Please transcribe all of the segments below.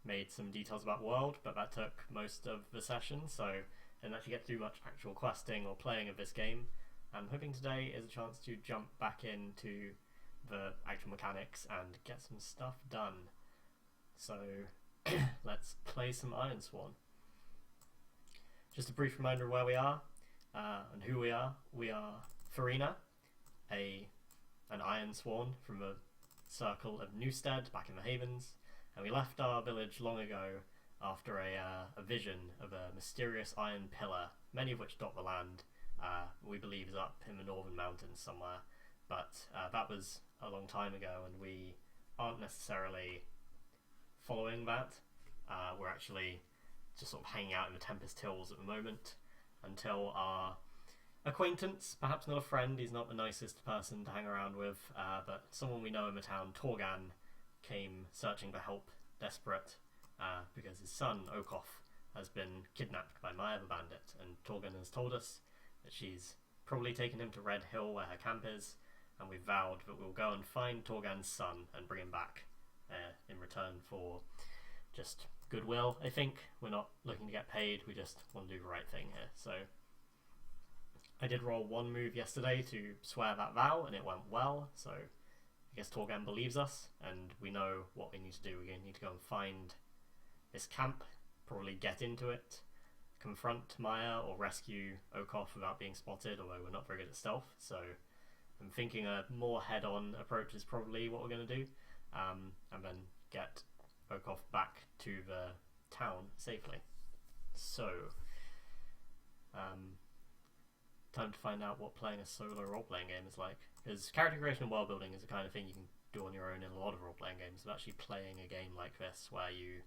made some details about world, but that took most of the session, so I didn't actually get to do much actual questing or playing of this game. I'm hoping today is a chance to jump back into the actual mechanics and get some stuff done. So let's play some Ironsworn. Just a brief reminder of where we are and who we are. We are Farina, an Ironsworn from the circle of Newstead back in the Havens, and we left our village long ago after a vision of a mysterious iron pillar, many of which dot the land. We believe is up in the northern mountains somewhere, but that was a long time ago, and we aren't necessarily following that. We're actually just sort of hanging out in the Tempest Hills at the moment until our acquaintance, perhaps not a friend, he's not the nicest person to hang around with, but someone we know in the town, Torgan, came searching for help, desperate, because his son, Okoff, has been kidnapped by Maya the Bandit, and Torgan has told us that she's probably taken him to Red Hill where her camp is, and we've vowed that we'll go and find Torgan's son and bring him back in return for just goodwill, I think. We're not looking to get paid, we just want to do the right thing here. So I did roll one move yesterday to swear that vow, and it went well, so I guess Torgan believes us, and we know what we need to do. We're going to need to go and find this camp, probably get into it, confront Maya or rescue Okoff without being spotted, although we're not very good at stealth, so I'm thinking a more head-on approach is probably what we're going to do, and then get Okoff back to the town safely. So, time to find out what playing a solo role-playing game is like, because character creation and world building is the kind of thing you can do on your own in a lot of role-playing games, but actually playing a game like this where you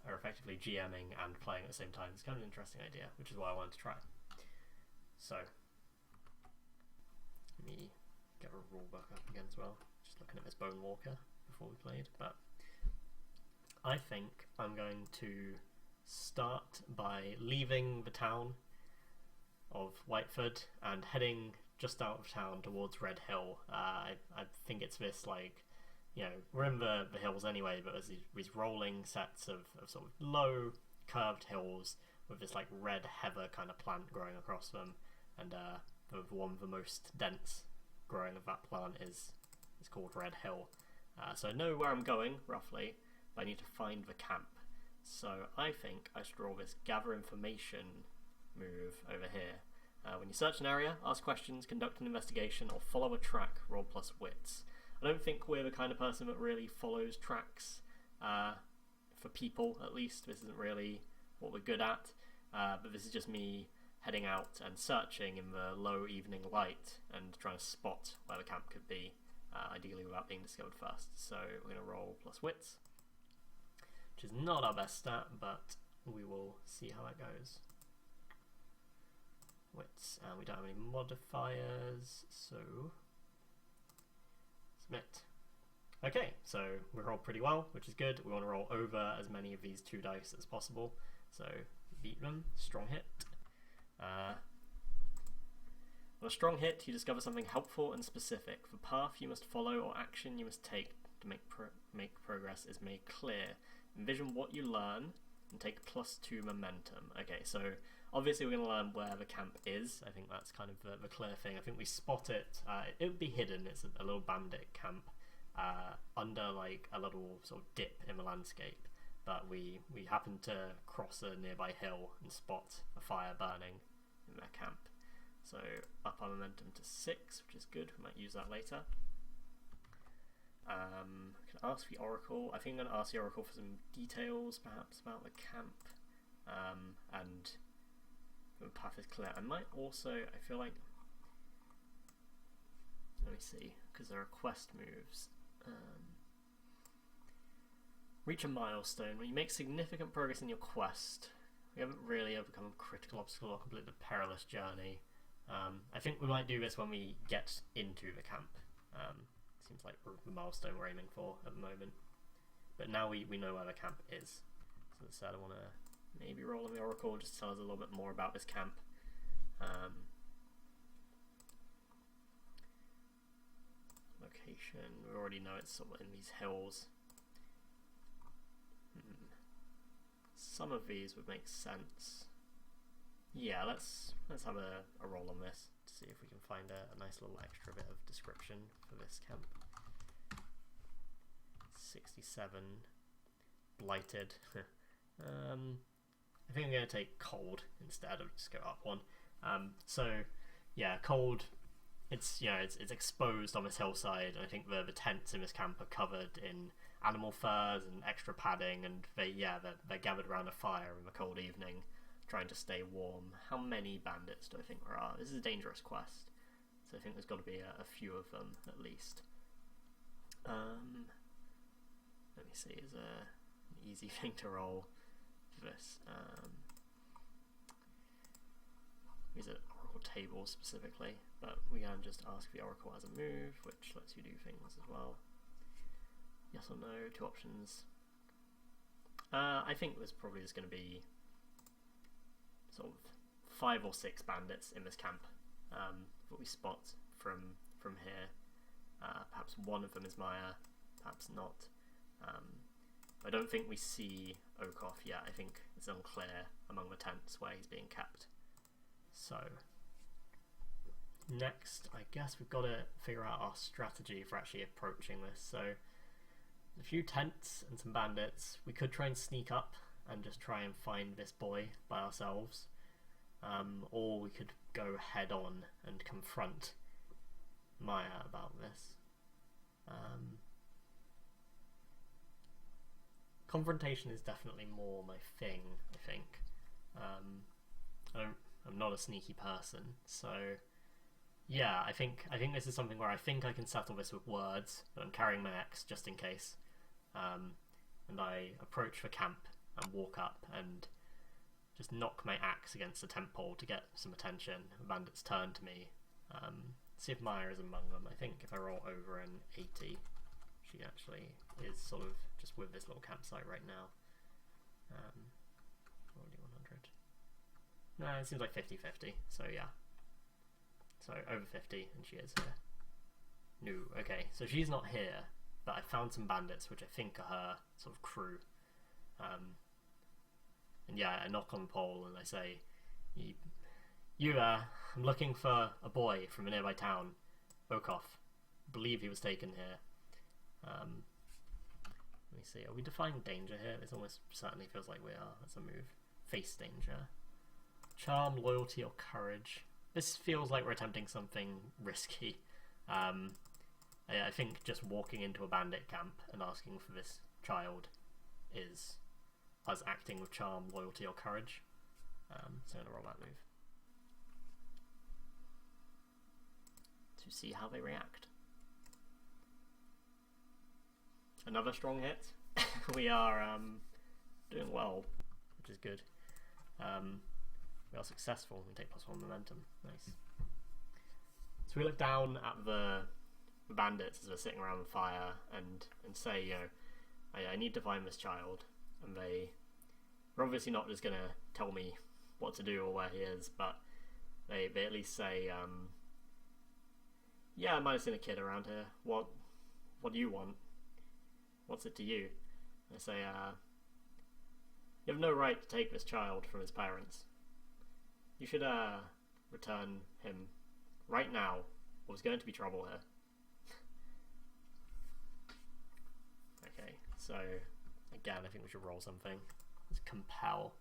are effectively GMing and playing at the same time is kind of an interesting idea, which is why I wanted to try. So, let me get a rule book up again as well, just looking at this Bone Walker before we played, but I think I'm going to start by leaving the town of Whiteford and heading just out of town towards Red Hill. I think it's this, like, you know, we're in the hills anyway, but there's these rolling sets of sort of low curved hills with this like red heather kind of plant growing across them, and the one of the most dense growing of that plant is called Red Hill. So I know where I'm going roughly, but I need to find the camp. So I think I should roll this gather information move over here. When you search an area, ask questions, conduct an investigation, or follow a track, roll plus wits. I don't think we're the kind of person that really follows tracks, for people at least. This isn't really what we're good at, but this is just me heading out and searching in the low evening light and trying to spot where the camp could be, ideally without being discovered first. So we're going to roll plus wits, which is not our best stat, but we will see how that goes. Wits, and we don't have any modifiers, so submit. Okay, so we rolled pretty well, which is good. We want to roll over as many of these 2 dice as possible, so beat them. Strong hit. With a strong hit, you discover something helpful and specific. The path you must follow or action you must take to make progress is made clear. Envision what you learn and take +2 momentum. Okay, so obviously we're going to learn where the camp is. I think that's kind of the clear thing. I think we spot it. It would be hidden. It's a little bandit camp under like a little sort of dip in the landscape. But we happen to cross a nearby hill and spot a fire burning in their camp. So up our momentum to 6, which is good. We might use that later. I can ask the Oracle. I think I'm going to ask the Oracle for some details, perhaps, about the camp, and the path is clear. I might also, I feel like, let me see, because there are quest moves. Reach a milestone. When you make significant progress in your quest, we haven't really overcome a critical obstacle or completed a perilous journey. I think we might do this when we get into the camp. Seems like the milestone we're aiming for at the moment. But now we know where the camp is. So instead I want to maybe roll on the Oracle just to tell us a little bit more about this camp. Location, we already know it's sort of in these hills. some of these would make sense. Yeah, let's have a roll on this to see if we can find a nice little extra bit of description for this camp. 67, blighted. I think I'm going to take cold instead of just go up one. So yeah, cold. It's it's exposed on this hillside, and I think the tents in this camp are covered in animal furs and extra padding, and they're gathered around a fire in the cold evening, trying to stay warm. How many bandits do I think there are? This is a dangerous quest, so I think there's got to be a few of them at least. Let me see, is there an easy thing to roll for this? These are oracle tables specifically, but we can just ask if the oracle has a move, which lets you do things as well. Yes or no, 2 options. I think there's probably just going to be sort of 5 or 6 bandits in this camp that we spot from here. Perhaps one of them is Maya, perhaps not. I don't think we see Okoth yet. I think it's unclear among the tents where he's being kept. So next, I guess we've got to figure out our strategy for actually approaching this. So a few tents and some bandits. We could try and sneak up and just try and find this boy by ourselves, or we could go head on and confront Maya about this. Confrontation is definitely more my thing, I think. I'm not a sneaky person, so yeah, I think this is something where I think I can settle this with words, but I'm carrying my axe just in case. And I approach the camp and walk up and just knock my axe against the tent pole to get some attention. The bandits turn to me. See if Maya is among them. I think if I roll over an 80, she actually is sort of just with this little campsite right now. Already 100. No, it seems like 50-50, so yeah. So over 50, and she is here. No, okay, so she's not here, but I found some bandits, which I think are her sort of crew. And yeah, I knock on the pole and I say, you there, I'm looking for a boy from a nearby town, Okoth. I believe he was taken here. Let me see, are we defying danger here? This almost certainly feels like we are. That's a move. Face danger. Charm, loyalty, or courage. This feels like we're attempting something risky. I think just walking into a bandit camp and asking for this child is us acting with charm, loyalty, or courage. So I'm going to roll that move to see how they react. Another strong hit. We are doing well, which is good. We are successful. We take +1 momentum. Nice. So we look down at the bandits as they're sitting around the fire and say, you know, I need to find this child. And they're obviously not just going to tell me what to do or where he is, but they at least say, yeah, I might have seen a kid around here. What do you want? What's it to you? They say, you have no right to take this child from his parents. You should return him right now, or there's going to be trouble here. Okay, so again, I think we should roll something. Let's compel.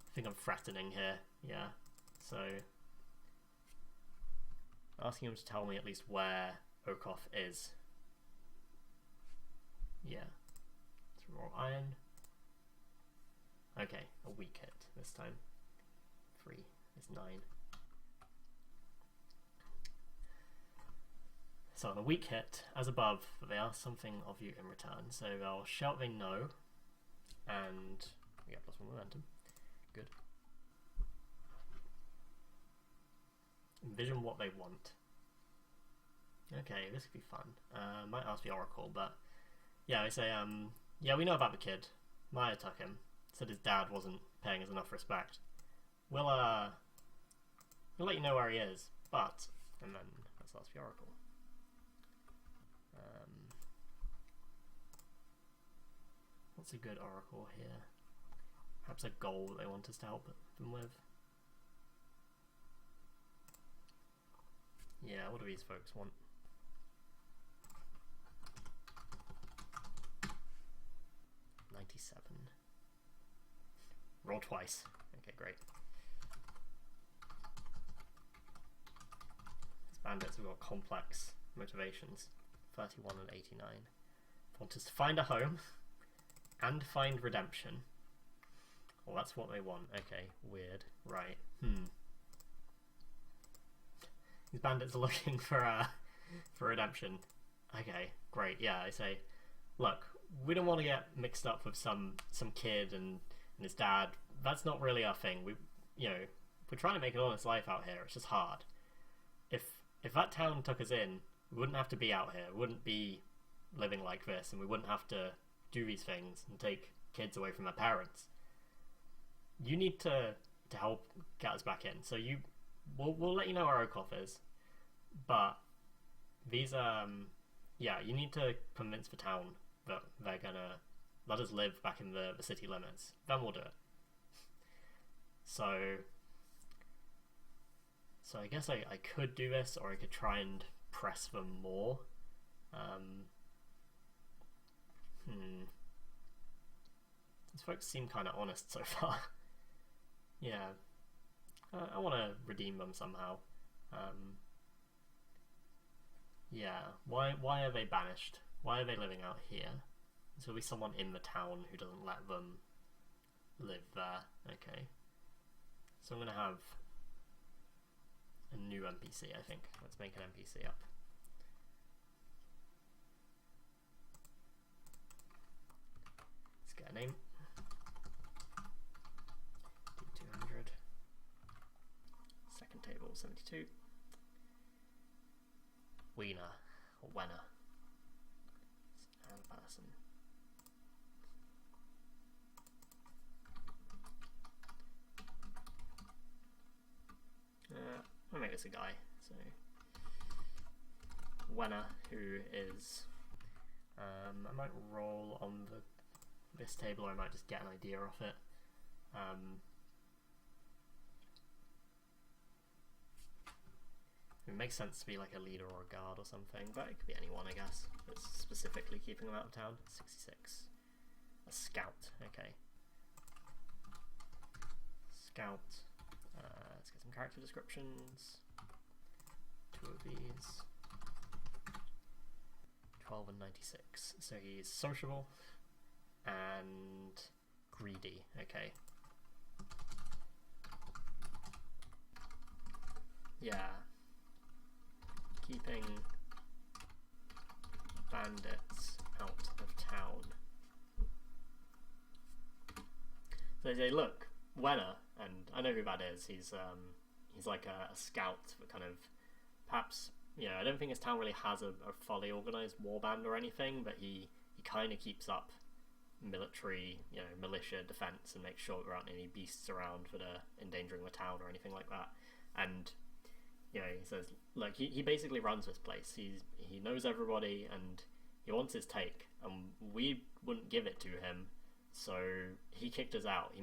I think I'm threatening here, yeah. So asking him to tell me at least where Okoth is. Yeah. Let's roll iron. Okay, a weak hit this time. 3 is 9. So on a weak hit, as above, they ask something of you in return. So they'll shout they know, and we get +1 momentum. Good. Envision what they want. Okay, this could be fun. Might ask the oracle, but yeah, they say, yeah, we know about the kid. Maya took him. Said his dad wasn't paying us enough respect. We'll let you know where he is, but, and then let's ask the oracle. What's a good oracle here? Perhaps a goal they want us to help them with. Yeah, what do these folks want? $97. Roll twice. Okay, great. These bandits have got complex motivations. 31 and 89. Want us to find a home and find redemption. Well, that's what they want. Okay, weird. Right. These bandits are looking for redemption. Okay, great. Yeah, I say, look, we don't want to get mixed up with some kid and his dad. That's not really our thing. We're trying to make an honest life out here. It's just hard. If that town took us in, we wouldn't have to be out here. We wouldn't be living like this, and we wouldn't have to do these things and take kids away from their parents. You need to help get us back in. So we'll let you know where Okoth is, but these you need to convince the town that they're gonna let us live back in the city limits. Then we'll do it. So I guess I could do this, or I could try and press them more. These folks seem kind of honest so far. Yeah, I want to redeem them somehow. Yeah, why are they banished? Why are they living out here? There'll be someone in the town who doesn't let them live there. Okay, so I'm gonna have a new NPC, I think. Let's make an NPC up. Let's get a name. D200. Second table, 72. Wiener, or Wenner. And person. I'll make this a guy. So Wenner, who is I might roll on this table, or I might just get an idea off it. It makes sense to be like a leader or a guard or something, but it could be anyone, I guess, that's specifically keeping them out of town. 66. A scout, okay. Scout. Let's get some character descriptions. 2 of these. 12 and 96. So he's sociable and greedy, okay. Yeah. Keeping bandits out of town. So they say, look, Wenner, and I know who that is. He's like a scout, but kind of, perhaps, I don't think his town really has a fully organised warband or anything, but he kind of keeps up military, militia defence and makes sure there aren't any beasts around that are endangering the town or anything like that. And he says, look, he basically runs this place. He knows everybody, and he wants his take, and we wouldn't give it to him, so he kicked us out.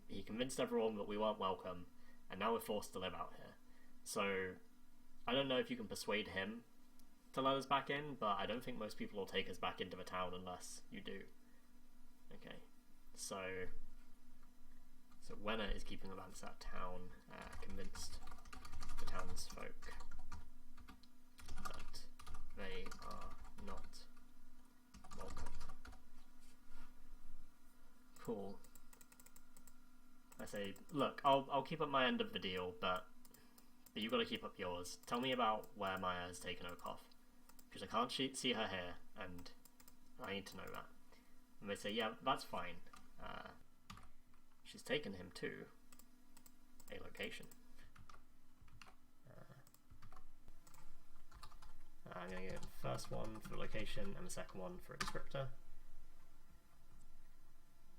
He convinced everyone that we weren't welcome, and now we're forced to live out here. So I don't know if you can persuade him to let us back in, but I don't think most people will take us back into the town unless you do. Okay, so Wenner is keeping the bandits out of town, convinced the townsfolk that they are not welcome. Cool. I say, look, I'll keep up my end of the deal, but you've got to keep up yours. Tell me about where Maya has taken Okoth, because I can't see her here, and I need to know that. And they say, yeah, that's fine. She's taken him to a location. I'm going to get the first one for the location and the second one for a descriptor.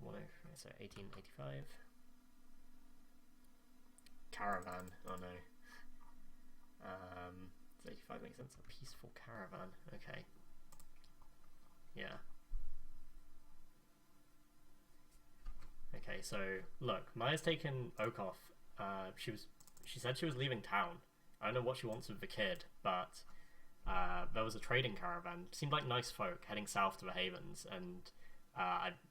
1885. Caravan, oh no. 85 makes sense, a peaceful caravan, okay. Yeah. Okay, so look, Maya's taken Okoff. She said she was leaving town. I don't know what she wants with the kid, but there was a trading caravan. Seemed like nice folk heading south to the Havens, and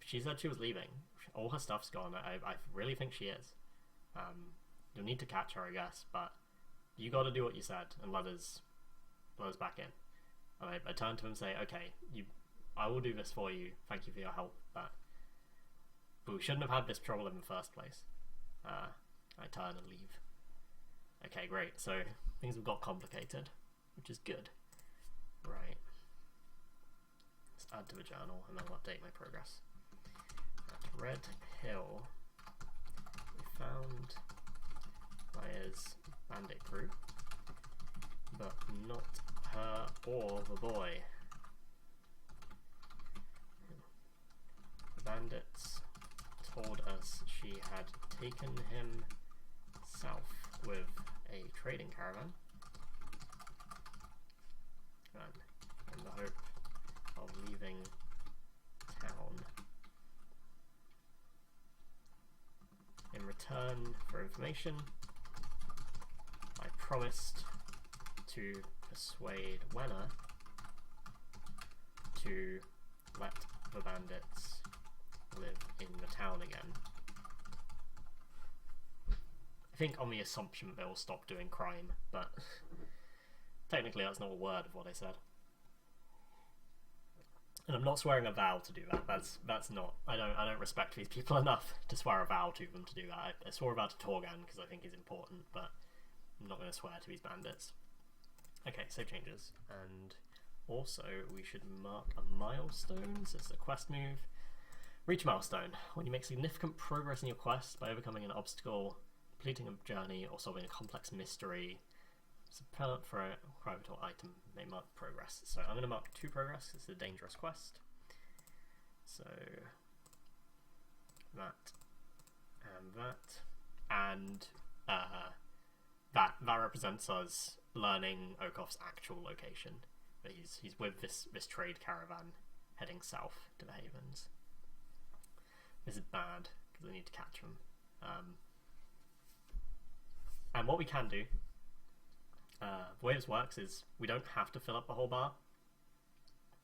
she said she was leaving. All her stuff's gone. I really think she is. You'll need to catch her, I guess, but you got to do what you said and let us back in. And I turn to him and say, okay, I will do this for you. Thank you for your help, but we shouldn't have had this trouble in the first place. I turn and leave. Okay, great. So things have got complicated, which is good. Right. Let's add to the journal and then I'll update my progress. At Red Hill, we found Maya's bandit crew, but not her or the boy. The bandits told us she had taken him south with a trading caravan, and in the hope of leaving town. In return for information, I promised to persuade Wenna to let the bandits live in the town again. I think on the assumption that they will stop doing crime, but technically that's not a word of what I said. And I'm not swearing a vow to do that. That's not. I don't respect these people enough to swear a vow to them to do that. I swore a vow to Torgan because I think he's important, but I'm not going to swear to these bandits. Okay, save changes, and also we should mark a milestone. So it's a quest move. Reach a milestone when you make significant progress in your quest by overcoming an obstacle, completing a journey, or solving a complex mystery. Support for a private item may mark progress. So I'm going to mark 2 progress. It's a dangerous quest. So that and that, and that represents us learning Okoff's actual location. But he's with this trade caravan heading south to the Havens. This is bad because I need to catch him. And what we can do. The way this works is we don't have to fill up the whole bar,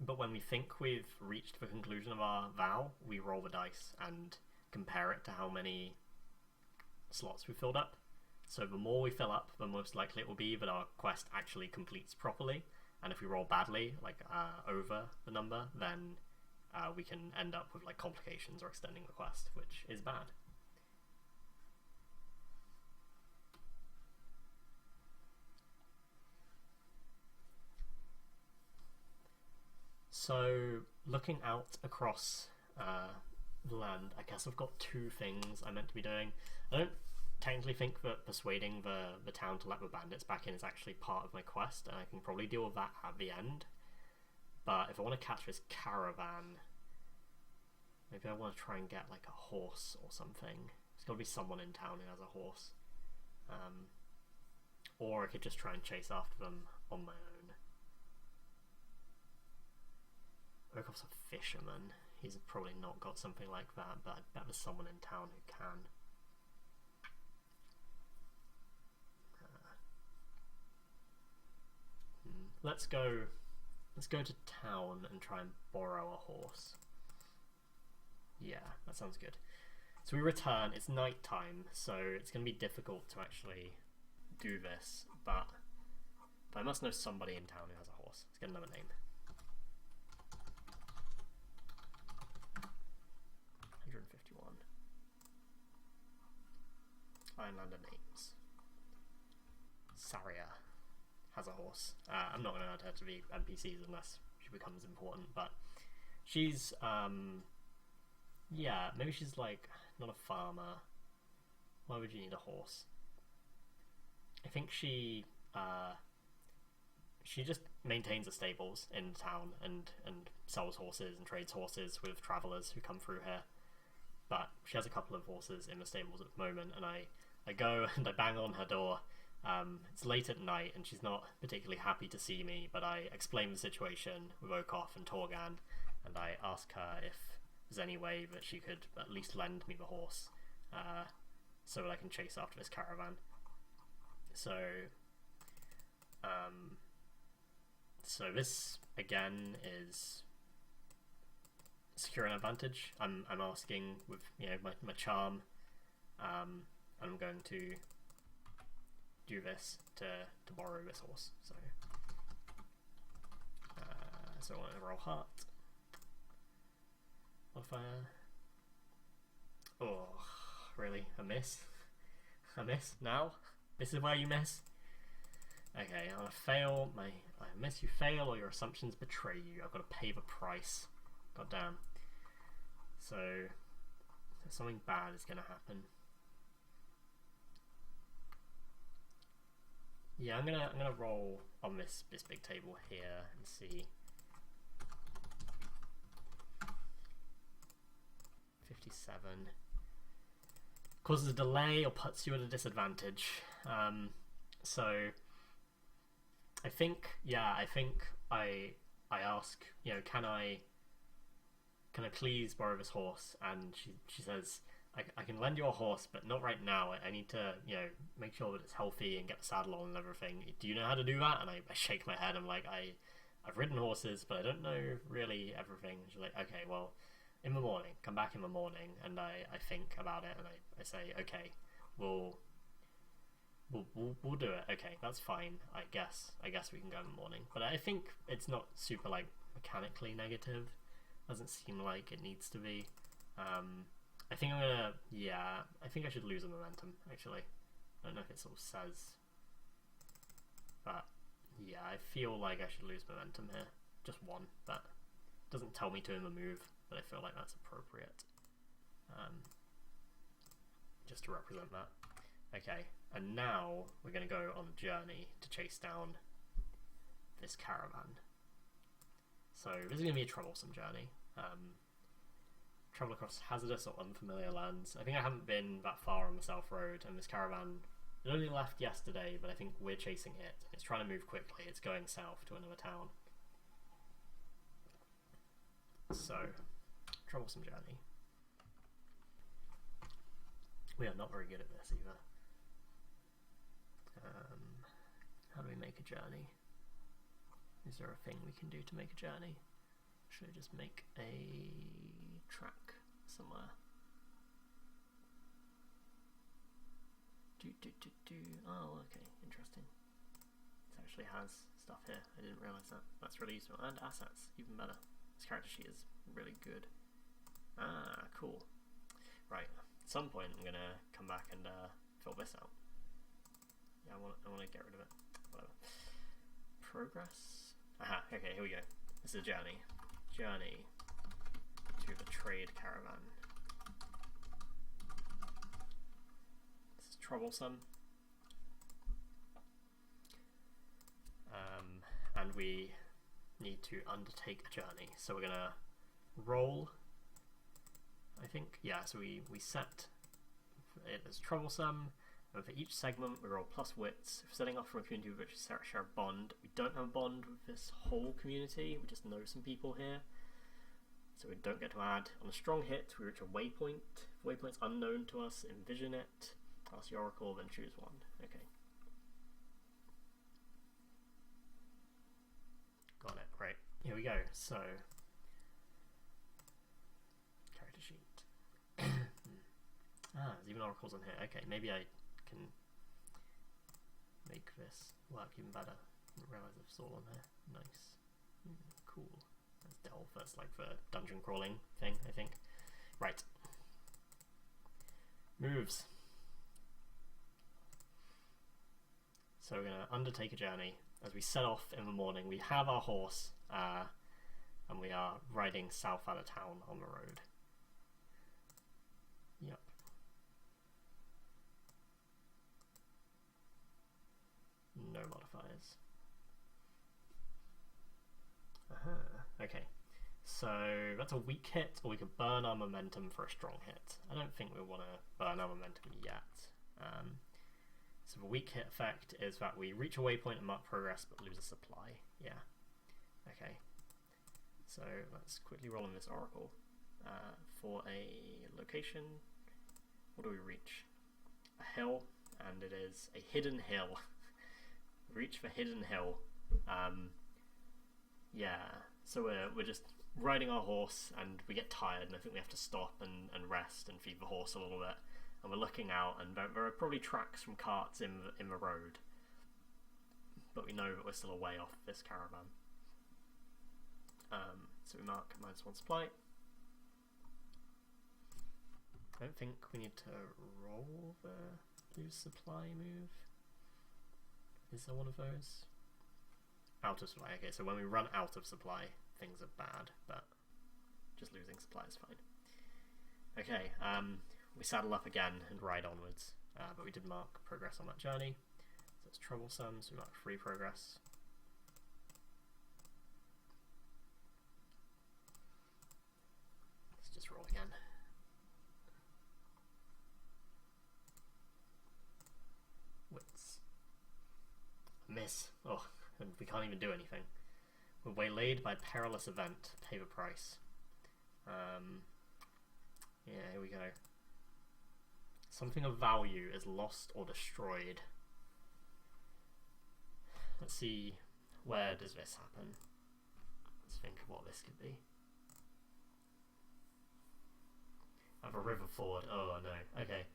but when we think we've reached the conclusion of our vow, we roll the dice and compare it to how many slots we filled up. So the more we fill up, the most likely it will be that our quest actually completes properly, and if we roll badly, like over the number, then we can end up with like complications or extending the quest, which is bad. So, looking out across the land, I guess I've got 2 things I'm meant to be doing. I don't technically think that persuading the town to let the bandits back in is actually part of my quest, and I can probably deal with that at the end. But if I want to catch this caravan, maybe I want to try and get like a horse or something. There's got to be someone in town who has a horse. Or I could just try and chase after them on my own. Okoff's a fisherman. He's probably not got something like that, but I bet there's someone in town who can. Let's go to town and try and borrow a horse. Yeah, that sounds good. So we return. It's night time, so it's going to be difficult to actually do this, but I must know somebody in town who has a horse. Let's get another name. 151. Ironlander names. Saria has a horse. I'm not going to add her to the NPCs unless she becomes important, but she's, yeah, maybe she's like, not a farmer. Why would you need a horse? I think she just maintains the stables in town and sells horses and trades horses with travellers who come through here. But she has a couple of horses in the stables at the moment, and I go and I bang on her door. It's late at night and she's not particularly happy to see me, but I explain the situation with Okoff and Torgan, and I ask her if there's any way that she could at least lend me the horse. so that I can chase after this caravan. So so this again is secure an advantage. I'm asking with my charm, and I'm going to do this to borrow this horse. So so I want to roll heart modifier. Oh, really? A miss? A miss now? This is where you miss? Okay, I'm gonna fail. I miss, you fail, or your assumptions betray you. I've got to pay the price. God damn. So something bad is gonna happen. Yeah, I'm gonna roll on this big table here and see. 57 causes a delay or puts you at a disadvantage. So I think I ask, can I please borrow this horse? And she says, I can lend you a horse, but not right now. I need to, make sure that it's healthy and get the saddle on and everything. Do you know how to do that? And I shake my head. I'm like, I've ridden horses, but I don't know really everything. She's like, okay, well, in the morning, come back in the morning. And I think about it, and I say, okay, we'll do it. Okay, that's fine. I guess we can go in the morning. But I think it's not super mechanically negative. Doesn't seem like it needs to be. I think I think I should lose a momentum, actually. I don't know if it sort of says, but yeah, I feel like I should lose momentum here. Just one, but it doesn't tell me to in the move, but I feel like that's appropriate. Just to represent that. Okay, and now we're going to go on a journey to chase down this caravan. So this is going to be a troublesome journey. Travel across hazardous or unfamiliar lands. I think I haven't been that far on the South Road, and this caravan, it only left yesterday, but I think we're chasing it. It's trying to move quickly. It's going south to another town. So, troublesome journey. We are not very good at this either. How do we make a journey? Is there a thing we can do to make a journey? Should I just make a track somewhere? Oh, okay, interesting. It actually has stuff here. I didn't realise that. That's really useful. And assets, even better. This character sheet is really good. Ah, cool. Right, at some point I'm gonna come back and fill this out. Yeah, I want to get rid of it. Whatever. Progress. Aha. Okay, here we go. This is a journey. Journey to the trade caravan. This is troublesome. And we need to undertake a journey. So we're gonna roll. I think, yeah. So we set it as troublesome. And for each segment, we roll plus wits. If setting off from a community with which we share a bond, we don't have a bond with this whole community. We just know some people here, so we don't get to add. On a strong hit, we reach a waypoint. If waypoint's unknown to us, envision it. Ask the oracle, then choose one. Okay. Got it. Great. Here we go. So, character sheet. There's even oracles on here. Okay, maybe I can make this work even better. Didn't realise it's all on here. Nice. Cool. Let's delve. That's like the dungeon crawling thing, I think. Right. Moves. So we're going to undertake a journey. As we set off in the morning, we have our horse, and we are riding south out of town on the road. Yep. No modifiers. Okay, so that's a weak hit, or we could burn our momentum for a strong hit. I don't think we want to burn our momentum yet. So the weak hit effect is that we reach a waypoint and mark progress, but lose a supply. Yeah. Okay. So let's quickly roll in this oracle for a location. What do we reach? A hill, and it is a hidden hill. Reach for hidden hill. Yeah, so we're just riding our horse, and we get tired, and I think we have to stop and rest and feed the horse a little bit. And we're looking out, and there are probably tracks from carts in the road, but we know that we're still a way off this caravan. So we mark -1 supply. I don't think we need to roll the lose supply move. Is there one of those? Out of supply. Okay, so when we run out of supply, things are bad, but just losing supply is fine. Okay, we saddle up again and ride onwards, but we did mark progress on that journey, so it's troublesome, so we mark free progress. Let's just roll again. Wits. Miss. Oh, and we can't even do anything. We're waylaid by perilous event. Pay the price. Yeah, here we go. Something of value is lost or destroyed. Let's see, where does this happen? Let's think of what this could be. I have a river ford. Oh no. Okay.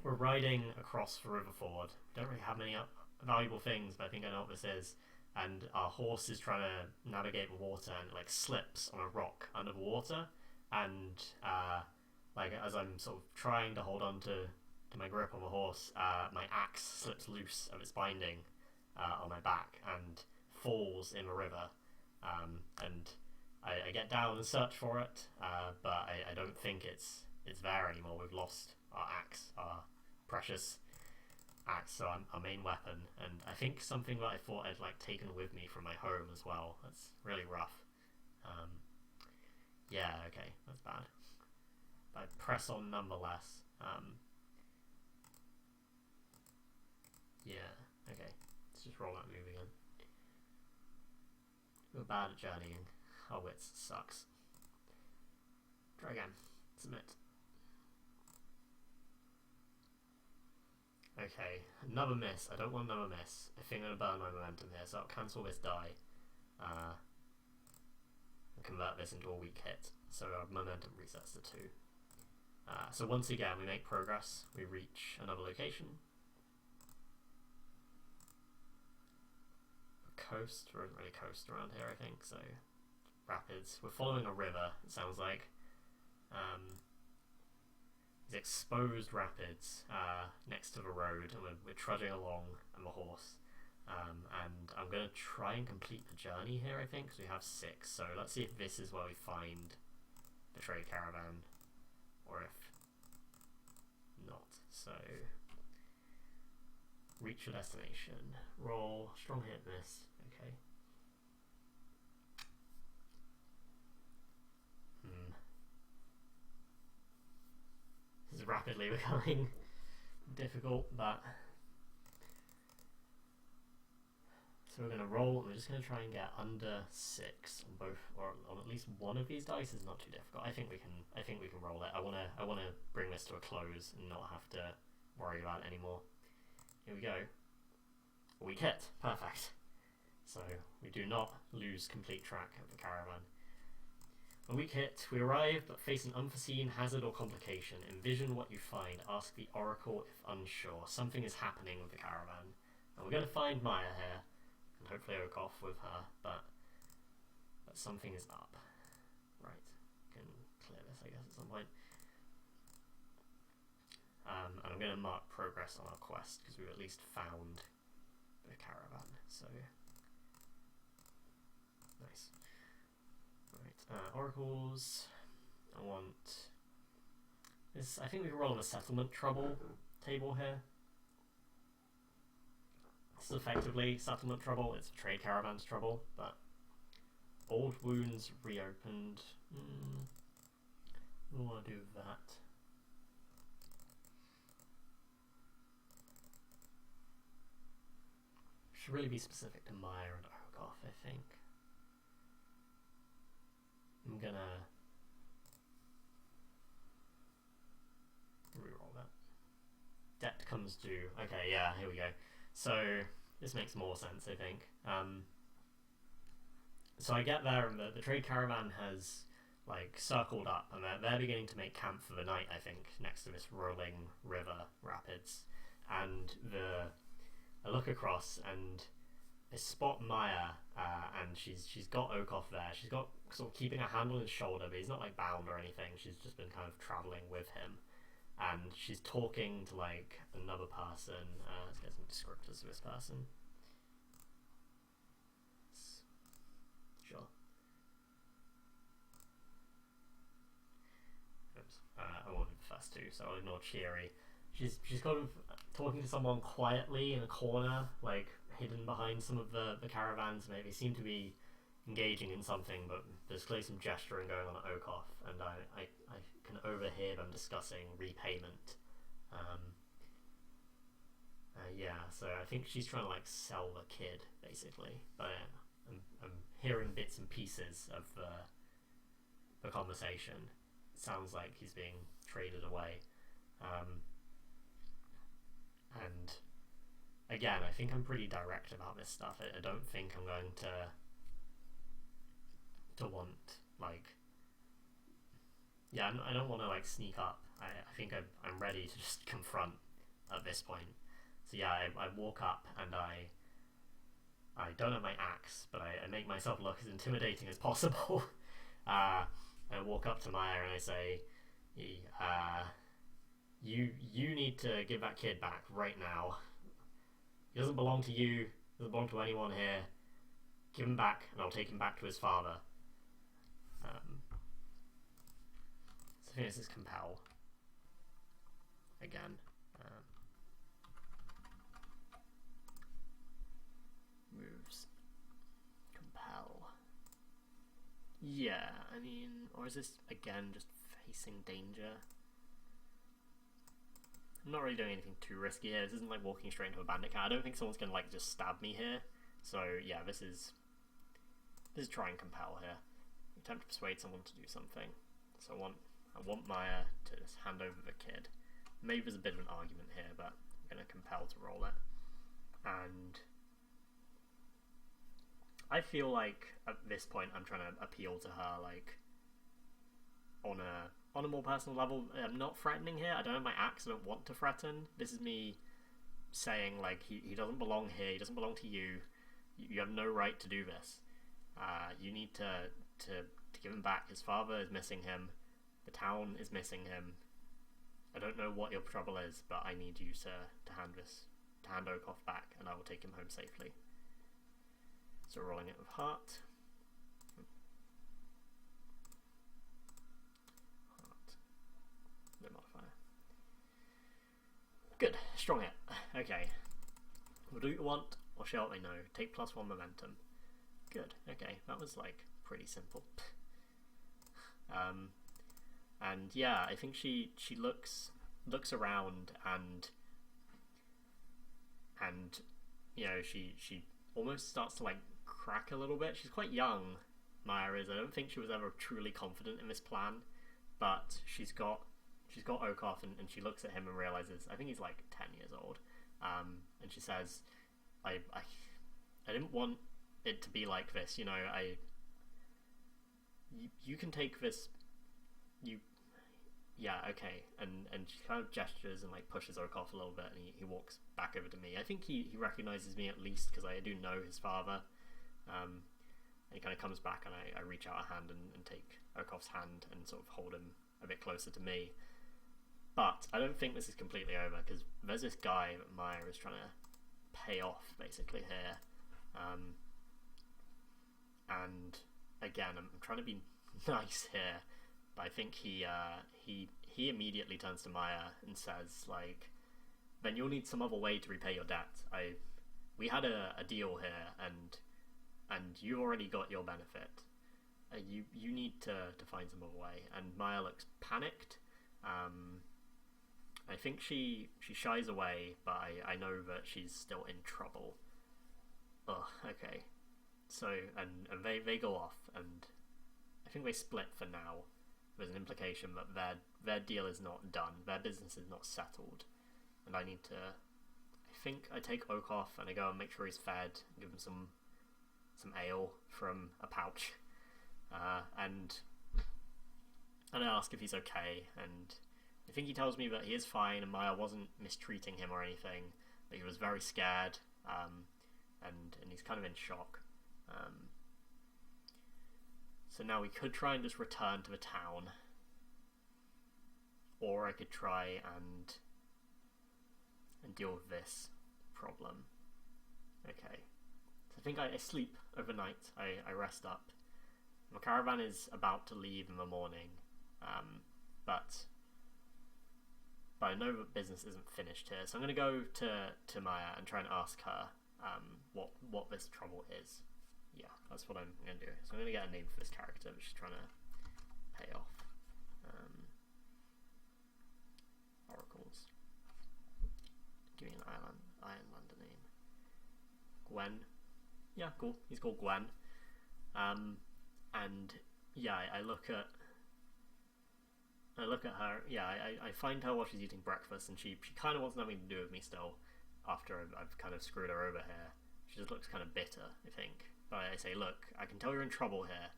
We're riding across the river ford. Don't really have many valuable things, but I think I know what this is. And our horse is trying to navigate the water, and it like slips on a rock under the water. And like as I'm sort of trying to hold on to my grip on the horse, my axe slips loose of its binding on my back and falls in the river. And I get down and search for it, but I don't think it's there anymore. We've lost our axe, our precious axe, so our main weapon, and I think something that I thought I'd like taken with me from my home as well. That's really rough. Yeah, okay, that's bad. But I press on nonetheless. Yeah, okay. Let's just roll that move again. We're bad at journeying. Our wits sucks. Try again. Submit. Okay, another miss. I don't want another miss. I think I'm going to burn my momentum here, so I'll cancel this die. And convert this into a weak hit. So our momentum resets to 2. So once again, we make progress. We reach another location. Coast. We're really coast around here, I think, so rapids. We're following a river, it sounds like. These exposed rapids next to the road, and we're trudging along on the horse. And I'm going to try and complete the journey here, I think, because we have 6. So let's see if this is where we find the trade caravan, or if not. So reach your destination. Roll. Strong hit miss. Okay. This is rapidly becoming difficult, but so we're going to roll, and we're just going to try and get under 6 on both, or on at least one of these dice. Is not too difficult. I think we can roll it. I wanna bring this to a close and not have to worry about it anymore. Here we go. A weak hit. Perfect. So we do not lose complete track of the caravan. A weak hit. We arrive, but face an unforeseen hazard or complication. Envision what you find. Ask the oracle if unsure. Something is happening with the caravan, and we're going to find Maya here, and hopefully oak off with her. But something is up. Right. Can clear this, I guess, at some point. And I'm going to mark progress on our quest because we've at least found the caravan. So nice. Right, oracles. I want this. I think we can roll on the settlement trouble table here. This is effectively settlement trouble. It's trade caravans trouble, but old wounds reopened. We want to do that. Should really be specific to Maya and Ogoth, I think. I'm gonna comes due. Okay, yeah, here we go. So this makes more sense, I think. So I get there, and the trade caravan has like circled up, and they're beginning to make camp for the night, I think, next to this rolling river rapids. And I look across and I spot Maya, and she's got Okoth there. She's got sort of keeping a hand on his shoulder, but he's not like bound or anything. She's just been kind of traveling with him, and she's talking to like another person. Let's get some descriptors of this person. Sure. Oops. I wanted the first two, so I'll ignore Cheery. She's kind of talking to someone quietly in a corner, like hidden behind some of the caravans. Maybe seem to be engaging in something, but there's clearly some gesturing going on at Okoth, and I can overhear them discussing repayment. Yeah, so I think she's trying to like sell the kid, basically. But I'm hearing bits and pieces of the conversation. It sounds like he's being traded away. And again, I think I'm pretty direct about this stuff. I don't think I'm going to want, like, yeah, I don't want to like sneak up. I think I'm ready to just confront at this point. So yeah, I walk up and I don't have my axe, but I make myself look as intimidating as possible. I walk up to Maya and I say, you need to give that kid back right now. He doesn't belong to you, doesn't belong to anyone here. Give him back and I'll take him back to his father. So I think this is compel. Again. Moves. Compel. Yeah, I mean, or is this again just facing danger? I'm not really doing anything too risky here. This isn't like walking straight into a bandit camp. I don't think someone's gonna like just stab me here. So yeah, this is try and compel here. Attempt to persuade someone to do something. So I want Maya to just hand over the kid. Maybe there's a bit of an argument here, but I'm gonna compel to roll it. And I feel like at this point I'm trying to appeal to her like on a more personal level. I'm not threatening here. I don't have my axe. I don't want to threaten. This is me saying like he doesn't belong here. He doesn't belong to you. You have no right to do this. You need to give him back. His father is missing him. The town is missing him. I don't know what your trouble is, but I need you to hand Okoth back, and I will take him home safely. So rolling it with heart. No modifier. Good. Strong hit. Okay. We'll do what you want, or share what they know. Take +1 momentum. Good. Okay. That was like pretty simple. And yeah, I think she looks around and you know, she almost starts to like crack a little bit. She's quite young, Maya is. I don't think she was ever truly confident in this plan, but she's got Okoth, and she looks at him and realizes I think he's like 10 years old, and she says, I didn't want it to be like this, you know. You can take this, yeah, okay. And she kind of gestures and like pushes Okoth a little bit, and he walks back over to me. I think he recognizes me at least, because I do know his father. And he kind of comes back, and I reach out a hand and take Okoth's hand and sort of hold him a bit closer to me. But I don't think this is completely over, because there's this guy that Maya is trying to pay off basically here. And again, I'm trying to be nice here, but I think he immediately turns to Maya and says, like, then you'll need some other way to repay your debt. We had a deal here, and you already got your benefit. You need to find some other way. And Maya looks panicked. I think she shies away, but I know that she's still in trouble. Ugh, okay. So, and they go off, and I think they split for now. There's an implication that their deal is not done. Their business is not settled. and I need to. I think I take Oak off and I go and make sure he's fed, give him some ale from a pouch, and I ask if he's okay, and I think he tells me that he is fine and Maya wasn't mistreating him or anything, but he was very scared, and he's kind of in shock. So now we could try and just return to the town, or I could try and deal with this problem. Okay. I think I sleep overnight. I rest up. My caravan is about to leave in the morning, but I know that business isn't finished here, so I'm going to go to Maya and try and ask her what this trouble is. Yeah, that's what I'm going to do. So I'm going to get a name for this character, which is trying to pay off. Oracles. Give me an Ironlander name. Gwen. Yeah, cool. He's called Gwen. And yeah, I look at her. Yeah, I find her while she's eating breakfast, and she kind of wants nothing to do with me still. After I've kind of screwed her over here, she just looks kind of bitter, I think. But I say, look, I can tell you're in trouble here,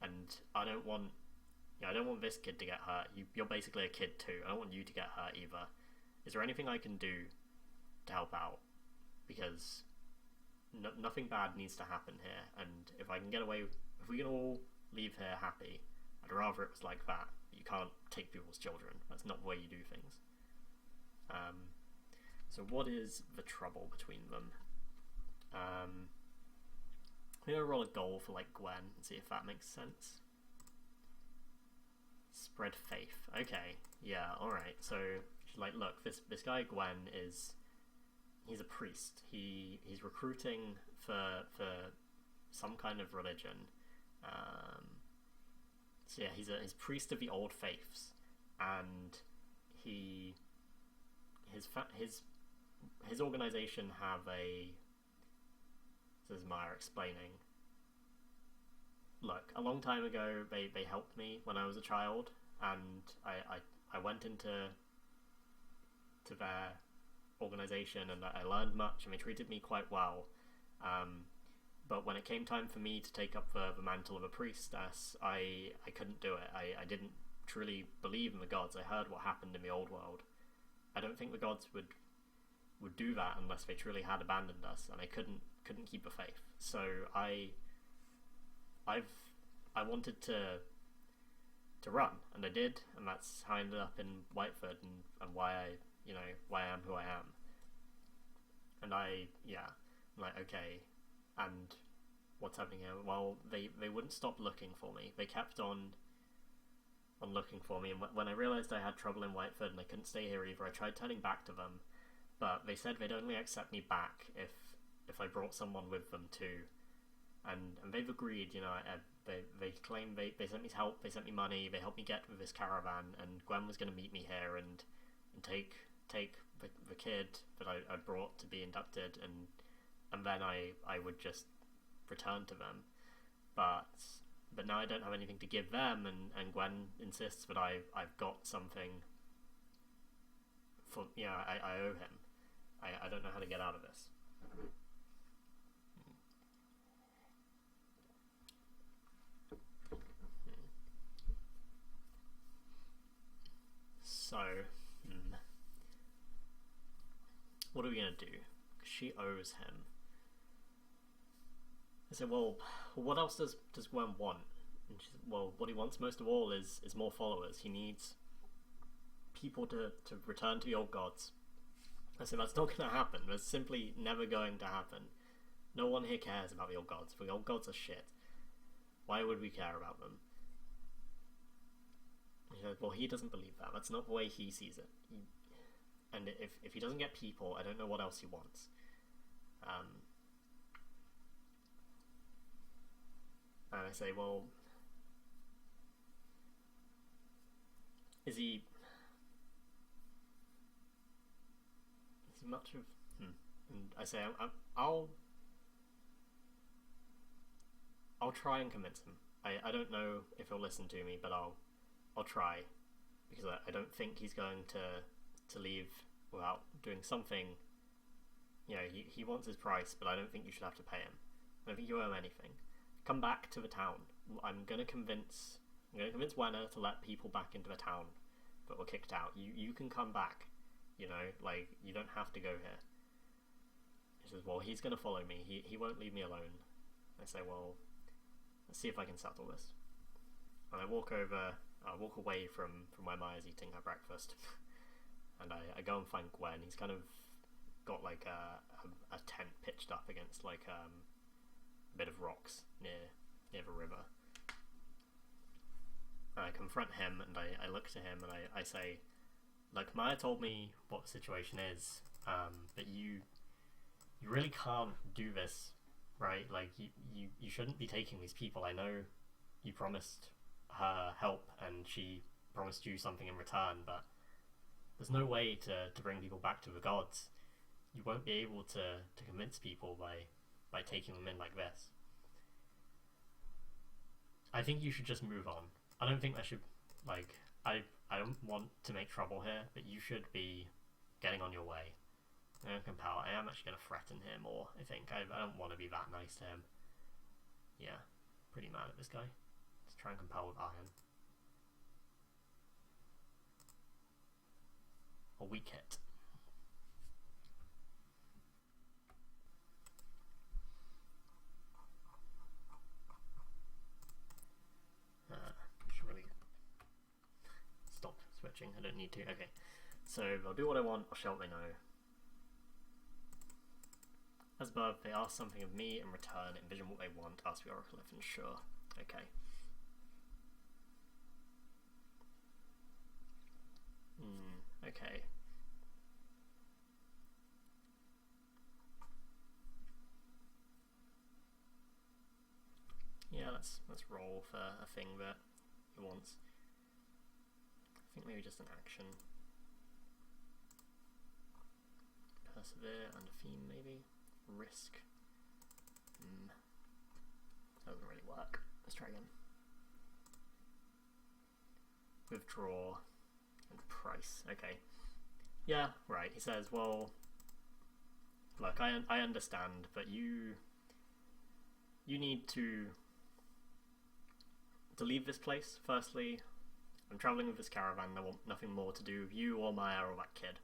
and I don't want this kid to get hurt. You're basically a kid too. I don't want you to get hurt either. Is there anything I can do to help out? Because nothing bad needs to happen here, and if we can all leave here happy, I'd rather it was like that. You can't take people's children. That's not the way you do things. So what is the trouble between them? I'm gonna roll a goal for like Gwen and see if that makes sense. Spread faith. Okay, yeah, alright. So she's like, look, this guy Gwen he's a priest. He's recruiting for some kind of religion. So yeah, he's priest of the old faiths, and his organization have a. This is Maya explaining. Look, a long time ago they helped me when I was a child, and I went into their organization, and I learned much, and they treated me quite well. But when it came time for me to take up the mantle of a priestess, I couldn't do it. I didn't truly believe in the gods. I heard what happened in the old world. I don't think the gods would do that unless they truly had abandoned us, and I couldn't keep the faith. So I wanted to run, and I did, and that's how I ended up in Whiteford, and why I am who I am. And I'm like, okay, and what's happening here? Well, they wouldn't stop looking for me. They kept on looking for me, and when I realised I had trouble in Whiteford and I couldn't stay here either, I tried turning back to them, but they said they'd only accept me back if I brought someone with them too. And they've agreed, they claim they sent me help, they sent me money, they helped me get with this caravan, and Gwen was going to meet me here and take the kid that I brought to be inducted, and then I would just return to them. But now I don't have anything to give them, and Gwen insists that I've got something for, I owe him. I don't know how to get out of this. So, what are we going to do? She owes him. I said, well, what else does Gwen want? And she said, well, what he wants most of all is more followers. He needs people to return to the old gods. I said, that's not going to happen. That's simply never going to happen. No one here cares about the old gods. The old gods are shit. Why would we care about them? He said, well, he doesn't believe that. That's not the way he sees it. And if he doesn't get people, I don't know what else he wants. And I say, well, is he much of... And I say, I'll try and convince him. I don't know if he'll listen to me, but I'll try, because I don't think he's going to leave without doing something. You know, he wants his price, but I don't think you should have to pay him. I don't think you owe him anything. Come back to the town. I'm gonna convince Wenner to let people back into the town that were kicked out. You can come back. You know, like, you don't have to go here. He says, well, he's gonna follow me. He won't leave me alone. I say, well, let's see if I can settle this. And I walk away from where Maya's eating her breakfast. And I go and find Gwen. He's kind of got like a tent pitched up against like a bit of rocks near the river. And I confront him and I look to him and I say, like, Maya told me what the situation is, but you really can't do this, right? Like, you shouldn't be taking these people. I know you promised her help and she promised you something in return, but there's no way to bring people back to the gods. You won't be able to convince people by taking them in like this. I think you should just move on. I don't think that should, like, I don't want to make trouble here, but you should be getting on your way. I don't compel. I am actually going to threaten him, or I think I don't want to be that nice to him. Yeah, pretty mad at this guy. Let's try and compel with iron. A weak hit. Should really stop switching. I don't need to. Okay, so they'll do what I want, or shall they know? As above, they ask something of me in return. Envision what they want. Ask the oracle if unsure. Okay. Okay. Yeah, let's roll for a thing that he wants. I think maybe just an action. Persevere and a theme, maybe. Risk. Doesn't really work. Let's try again. Withdraw and price. Okay. Yeah, right. He says, well, look, I understand, but you need to leave this place. Firstly, I'm travelling with this caravan. I want nothing more to do with you or Maya or that kid.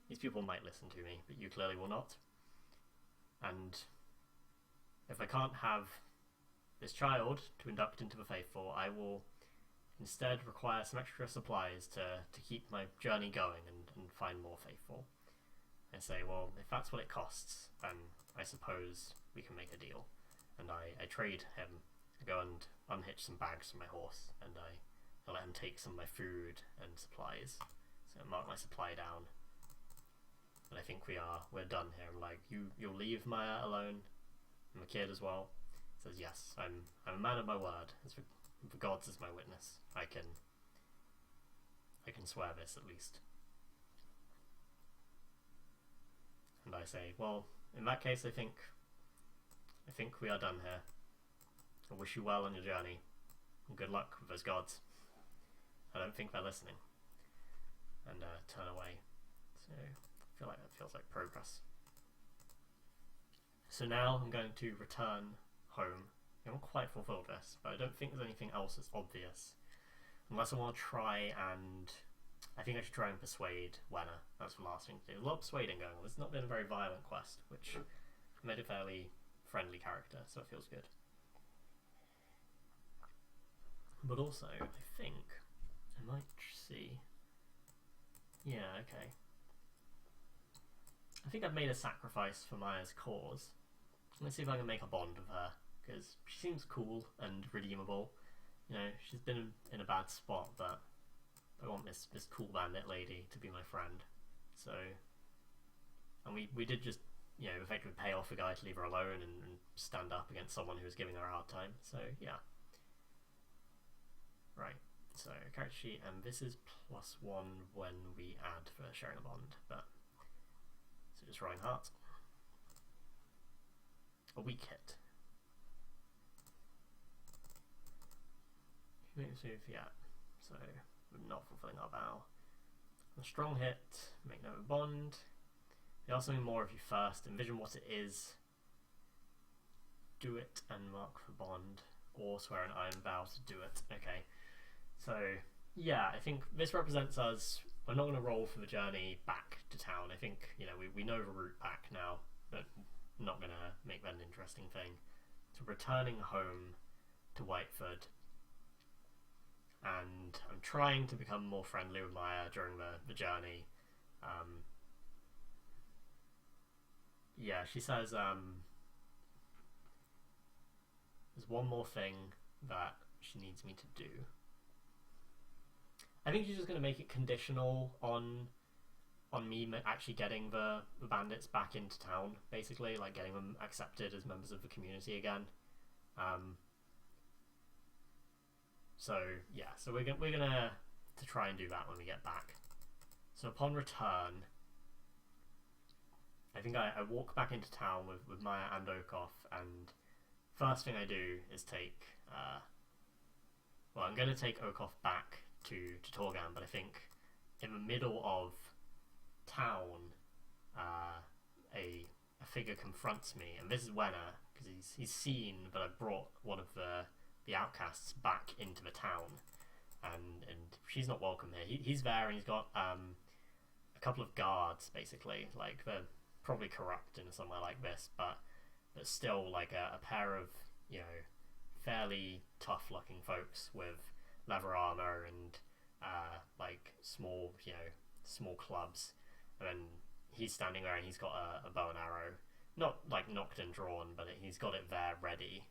These people might listen to me, but you clearly will not. And if I can't have this child to induct into the faithful, I will instead require some extra supplies to keep my journey going and find more faithful. I say, well, if that's what it costs, then I suppose we can make a deal. And I trade him. I go and unhitch some bags from my horse, and I let him take some of my food and supplies. So I mark my supply down. And I think we're done here. I'm like, you'll leave Maya alone, and the kid as well. He says, yes, I'm a man of my word. As the gods as my witness, I can swear this at least. And I say, well, in that case, I think we are done here. I wish you well on your journey, and good luck with those gods. I don't think they're listening. And turn away. So I feel like that feels like progress. So now I'm going to return home. I haven't quite fulfilled this, but I don't think there's anything else that's obvious. Unless I want to try and... I think I should try and persuade Wenner. That's the last thing to do. There's a lot of persuading going on. It's not been a very violent quest, which made a fairly friendly character, so it feels good. But also, I think I might see... Yeah, okay. I think I've made a sacrifice for Maya's cause. Let's see if I can make a bond with her, because she seems cool and redeemable. You know, she's been in a bad spot, but I want this cool bandit lady to be my friend. So, and we did just, you know, effectively pay off a guy to leave her alone and stand up against someone who was giving her a hard time. So, yeah. Right. So, character sheet, and this is +1 when we add for sharing a bond, but so just rolling heart. A weak hit. Yeah. So we're not fulfilling our vow. A strong hit, make note of bond. They ask something more of you first. Envision what it is. Do it and mark for bond. Or swear an iron vow to do it. Okay. So, yeah, I think this represents us. We're not going to roll for the journey back to town. I think, we know the route back now, but not going to make that an interesting thing. So returning home to Whiteford. And I'm trying to become more friendly with Maya during the journey. Yeah, she says there's one more thing that she needs me to do. I think she's just going to make it conditional on me actually getting the bandits back into town, basically, like getting them accepted as members of the community again. So yeah, so we're gonna to try and do that when we get back. So upon return, I think I walk back into town with Maya and Okoff, and first thing I do is take I'm going to take Okoff back to Torgan, but I think in the middle of town, a figure confronts me, and this is Wenna, because he's seen that I brought one of the outcasts back into the town, and she's not welcome here. He's there, and he's got a couple of guards, basically, like they're probably corrupt in somewhere like this, but still like a pair of fairly tough looking folks with leather armor and like small clubs, and then he's standing there and he's got a bow and arrow, not like nocked and drawn, but he's got it there ready,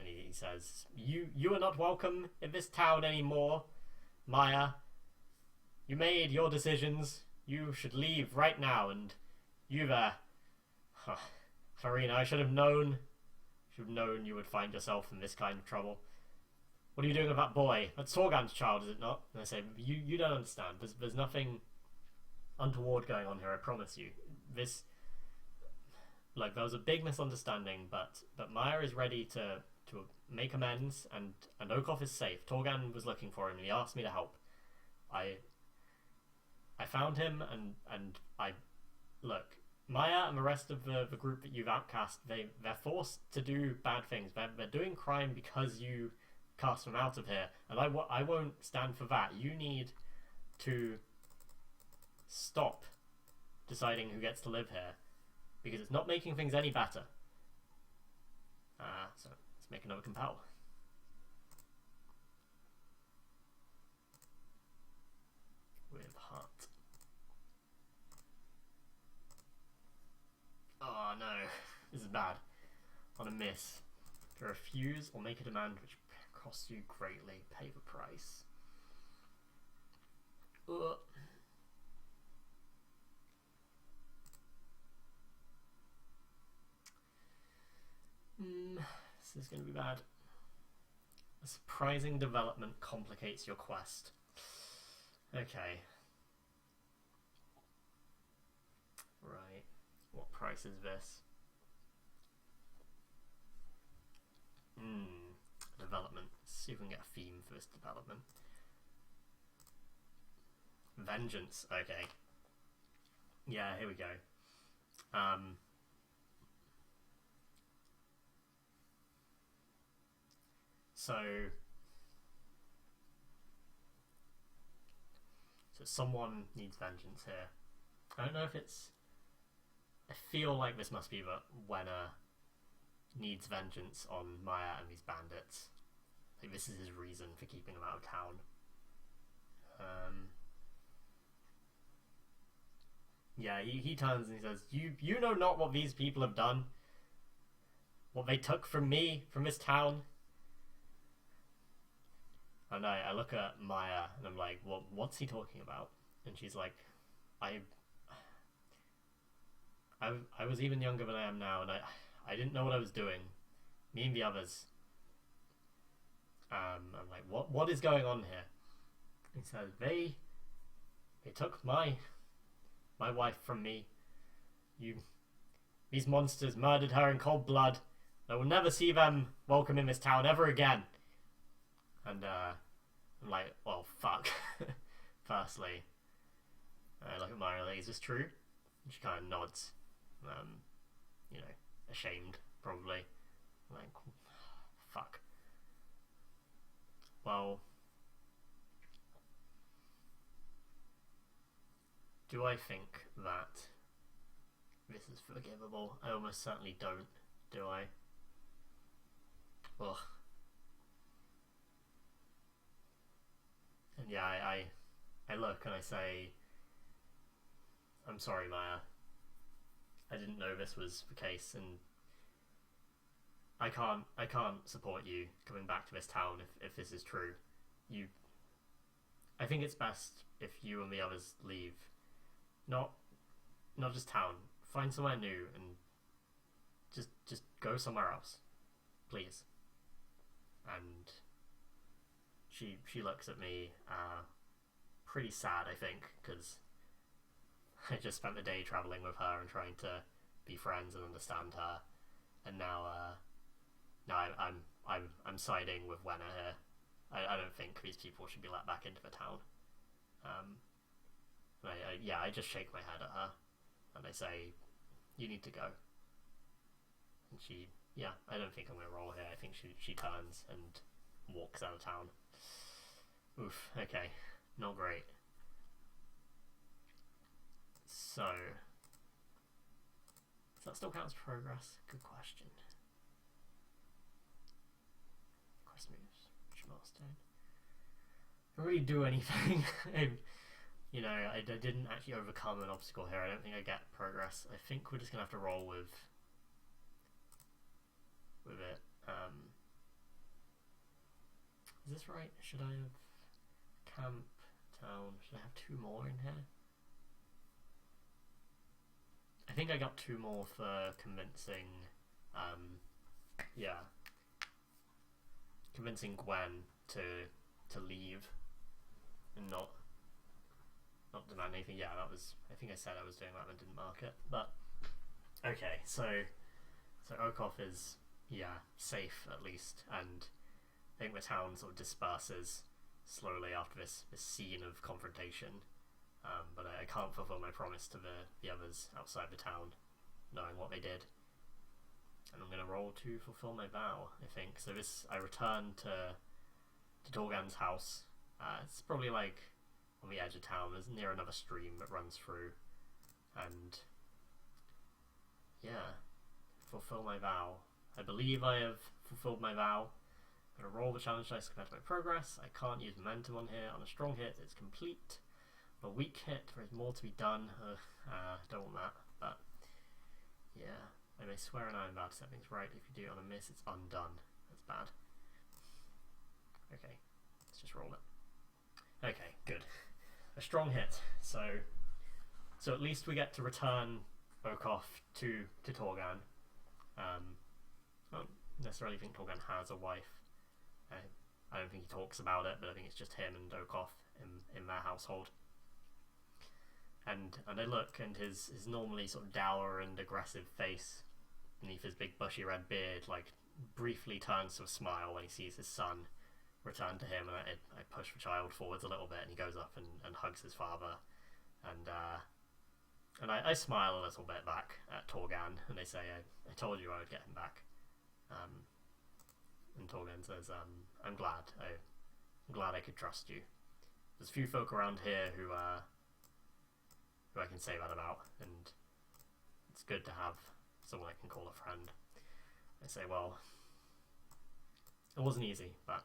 and he says, you are not welcome in this town anymore, Maya. You made your decisions. You should leave right now. And you there, Farina, I should have known you would find yourself in this kind of trouble. What are you doing with that boy? That's Torgan's child, is it not? And I say, you don't understand. There's nothing untoward going on here, I promise you. There was a big misunderstanding, but Maya is ready to make amends, and Okoff is safe. Torgan was looking for him, and he asked me to help. I found him, and I look. Maya and the rest of the group that you've outcast, they're forced to do bad things. They're doing crime because you cast them out of here, and I won't stand for that. You need to stop deciding who gets to live here, because it's not making things any better. So let's make another compel. With heart. Oh no, this is bad. On a miss. To refuse or make a demand which costs you greatly, pay the price. Ugh. This is going to be bad. A surprising development complicates your quest. Okay. Right. What price is this? Development. Let's see if we can get a theme for this development. Vengeance. Okay. Yeah, here we go. So someone needs vengeance here. I don't know if it's... I feel like this must be that Wenna needs vengeance on Maya and these bandits. Like, this is his reason for keeping them out of town. Yeah, he turns and he says, You know not what these people have done? What they took from me, from this town? And I look at Maya and I'm like, what's he talking about? And she's like, I was even younger than I am now, and I didn't know what I was doing. Me and the others. I'm like, what is going on here? He says, they took my wife from me. These monsters murdered her in cold blood. I will never see them welcome in this town ever again. And I'm like, well, fuck. firstly, I look at Myra, like, is this true? And she kind of nods, you know, ashamed, probably. Like, fuck. Well, do I think that this is forgivable? I almost certainly don't, do I? Ugh. And yeah, I look and I say, I'm sorry, Maya. I didn't know this was the case, and I can't support you coming back to this town if this is true. I think it's best if you and the others leave. Not just town. Find somewhere new and just go somewhere else, please. And she looks at me, pretty sad, I think, because I just spent the day traveling with her and trying to be friends and understand her, and now I'm siding with Wenna here. I don't think these people should be let back into the town. I just shake my head at her, and I say, you need to go. And I don't think I'm gonna roll here. I think she turns and walks out of town. Oof, okay, not great. So, does that still count as progress? Good question. Quest moves, which milestone? I don't really do anything. I didn't actually overcome an obstacle here. I don't think I get progress. I think we're just gonna have to roll with it. Is this right? Should I have camp, town? Should I have 2 more in here? I think I got 2 more for convincing, convincing Gwen to leave and not demand anything. Yeah, I think I said I was doing that and didn't mark it. But okay, so Okoth is safe at least, and I think the town sort of disperses slowly after this scene of confrontation. But I can't fulfill my promise to the others outside the town, knowing what they did. And I'm going to roll to fulfill my vow, I think. So I return to Torgan's house. It's probably like on the edge of town. There's near another stream that runs through. And fulfill my vow. I believe I have fulfilled my vow. I'm going to roll the challenge dice compared to my progress. I can't use momentum on here. On a strong hit, it's complete. A weak hit, there is more to be done. Don't want that, but yeah. I may swear an iron vow to set things right. If you do it on a miss, it's undone. That's bad. Okay, let's just roll it. Okay, good. A strong hit. So at least we get to return Okoth to Torgan. I don't necessarily think Torgan has a wife. I don't think he talks about it, but I think it's just him and Okoth in their household. And I look, and his normally sort of dour and aggressive face beneath his big bushy red beard, like, briefly turns to a smile when he sees his son return to him, and I push the child forwards a little bit, and he goes up and hugs his father, and I smile a little bit back at Torgan, and they say, I told you I would get him back. And Torgan says, I'm glad I could trust you. There's a few folk around here who I can say that about, and it's good to have someone I can call a friend. I say, well, it wasn't easy, but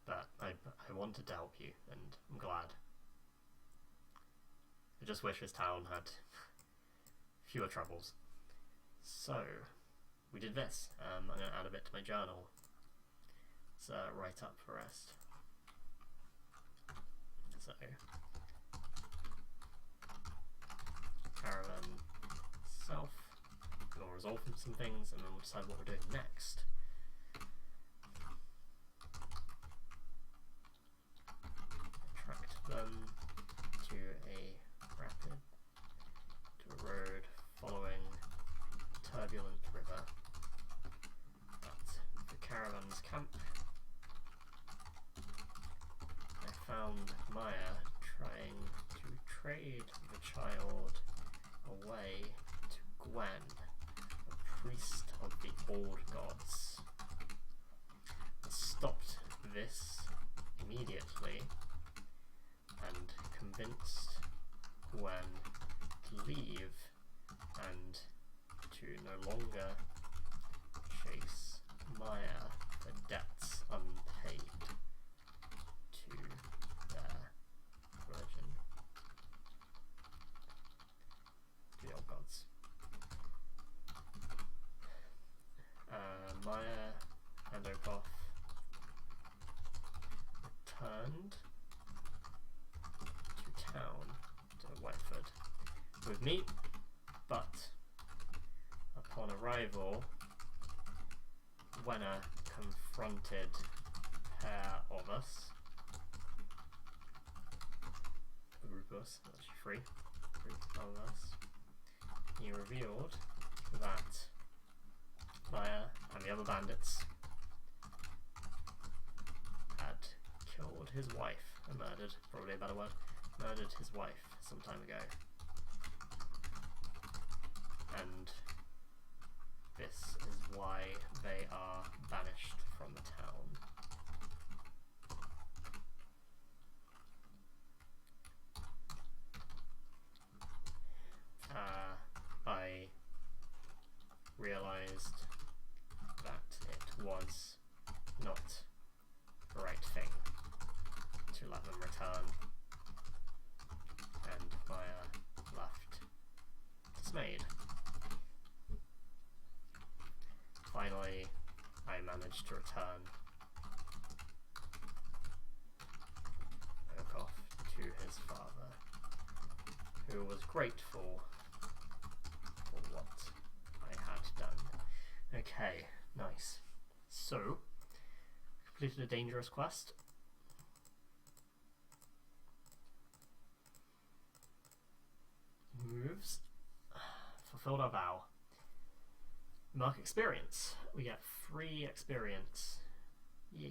I wanted to help you, and I'm glad. I just wish this town had fewer troubles. So, we did this. I'm going to add a bit to my journal. Let's write up the rest. So, caravan self. We'll resolve some things, and then we'll decide what we're doing next. Attract them to a rapid, to a road following a turbulent river at the caravan's camp. I found found Maya trying to trade the child away to Gwen, the priest of the old gods. I stopped this immediately and convinced Gwen to leave and to no longer chase Maya for debts unpaid to their religion, to the old gods. Maya and Okoth returned to town, to Whiteford, with me, but upon arrival, Wenna confronted a pair of us, a group of us, actually three of us. He revealed that Maya and the other bandits had killed his wife, and murdered, probably a better word, murdered his wife some time ago. And this is why they are banished from the town. I realised that it was not the right thing to let them return, and Maya left dismayed. Finally, I managed to return Okoth to his father, who was grateful for what I had done. Okay, nice. So, completed a dangerous quest. Moves. Fulfilled our vow. Mark experience. We get 3 experience. Yeah.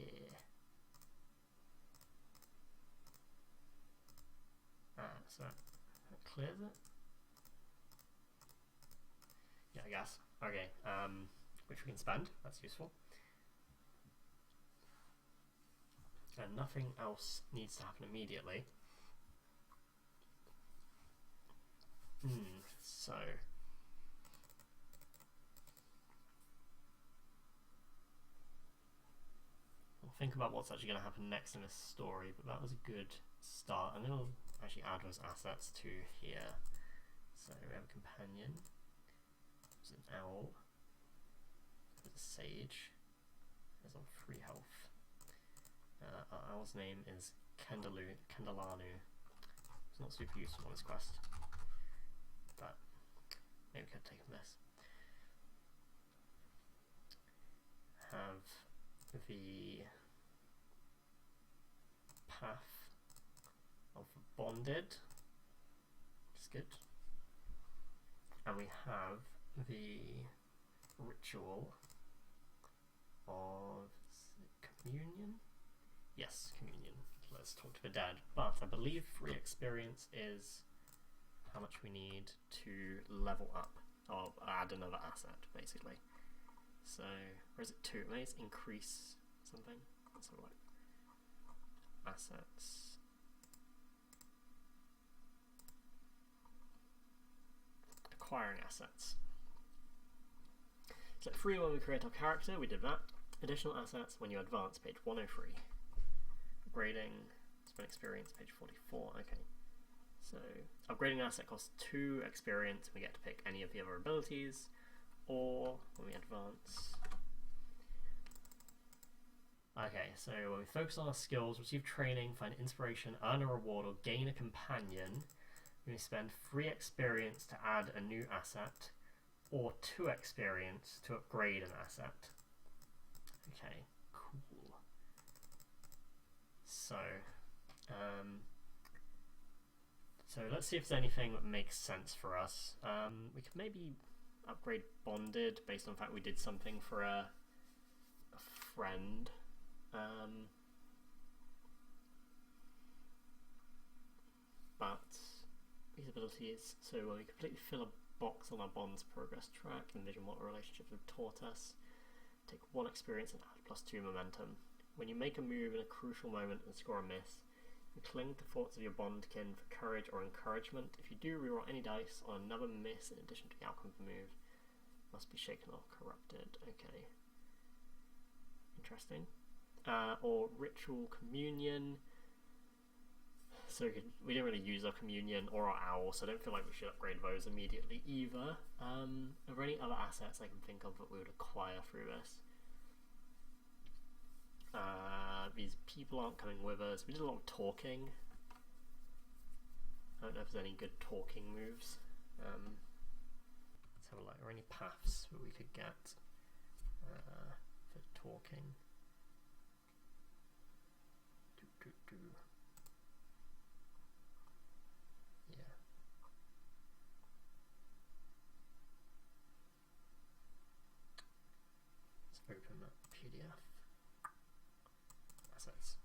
So that clears it? Yeah, I guess. Okay, which we can spend. That's useful. And nothing else needs to happen immediately. So we'll think about what's actually going to happen next in this story, but that was a good start. I'm going to actually add those assets to here. So we have a companion, there's an owl, there's a sage, there's on 3 health. Our owl's name is Kendalanu. It's not super useful on this quest, but maybe we could have taken this. Have the path of bonded, which is good, and we have the ritual of communion. Yes, communion. Let's talk to the dead. But I believe 3 experience is how much we need to level up, or add another asset, basically. So, or is it 2? Maybe it's increase something. Let's have a look. Assets. Acquiring assets. So 3 when we create our character, we did that. Additional assets when you advance, page 103. Upgrading, spend experience, page 44. Okay. So, upgrading an asset costs 2 experience, we get to pick any of the other abilities, or when we advance. Okay, so when we focus on our skills, receive training, find inspiration, earn a reward, or gain a companion, we spend 3 experience to add a new asset, or 2 experience to upgrade an asset. Okay, cool. So, let's see if there's anything that makes sense for us. We could maybe upgrade bonded based on the fact we did something for a friend. abilities. So we completely fill a box on our bonds progress track, envision what relationships have taught us, take 1 experience and add +2 momentum. When you make a move in a crucial moment and score a miss, you cling to thoughts of your bondkin for courage or encouragement. If you do, reroll any dice on another miss in addition to the outcome of the move. Must be shaken or corrupted. Okay. Interesting. Or ritual communion. So we didn't really use our communion or our owl, so I don't feel like we should upgrade those immediately either. Are there any other assets I can think of that we would acquire through this? These people aren't coming with us. We did a lot of talking. I don't know if there's any good talking moves. Let's have a look. Are there any paths that we could get for talking? Yeah. Let's open that PDF. Assets.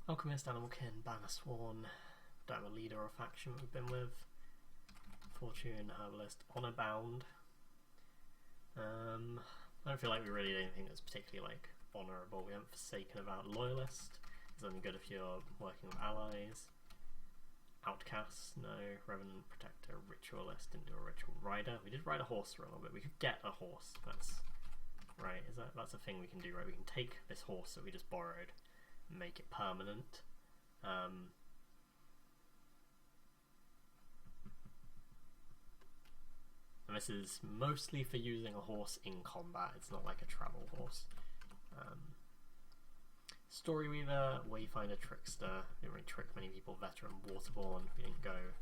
Alchemist, Animalkin, Ironsworn, don't have a leader or faction we've been with. Fortune, Herbalist, Honor Bound. I don't feel like we really did anything that's particularly like honourable. We haven't forsaken about Loyalist. It's only good if you're working with allies. Outcasts, no. Revenant, Protector, Ritualist, didn't do a Ritual. Rider, we did ride a horse for a little bit. We could get a horse. That's right. That's a thing we can do, right? We can take this horse that we just borrowed, make it permanent. And this is mostly for using a horse in combat. It's not like a travel horse. Storyweaver, Wayfinder, Trickster. Didn't really trick many people. Veteran, Waterborne. We didn't go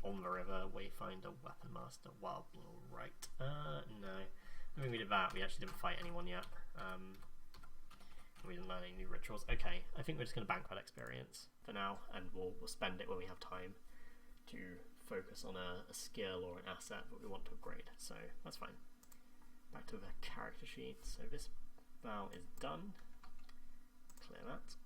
on the river. Wayfinder, Weapon Master, Wild Blow. Right. No. I mean, we did that. We actually didn't fight anyone yet. We didn't learn any new rituals. Okay, I think we're just going to bank that experience for now, and we'll spend it when we have time to focus on a skill or an asset that we want to upgrade. So that's fine. Back to the character sheet. So this vow is done. Clear that.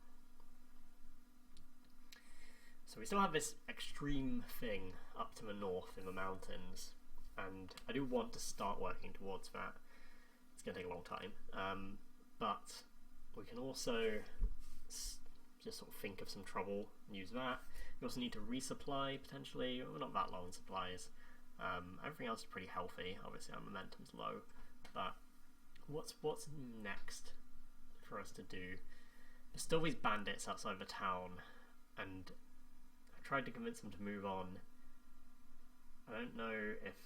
So we still have this extreme thing up to the north in the mountains, and I do want to start working towards that. It's going to take a long time, but we can also just sort of think of some trouble and use that. We also need to resupply potentially. We're not that low on supplies. Everything else is pretty healthy. Obviously our momentum's low, but what's next for us to do? There's still these bandits outside the town, and I tried to convince them to move on. I don't know if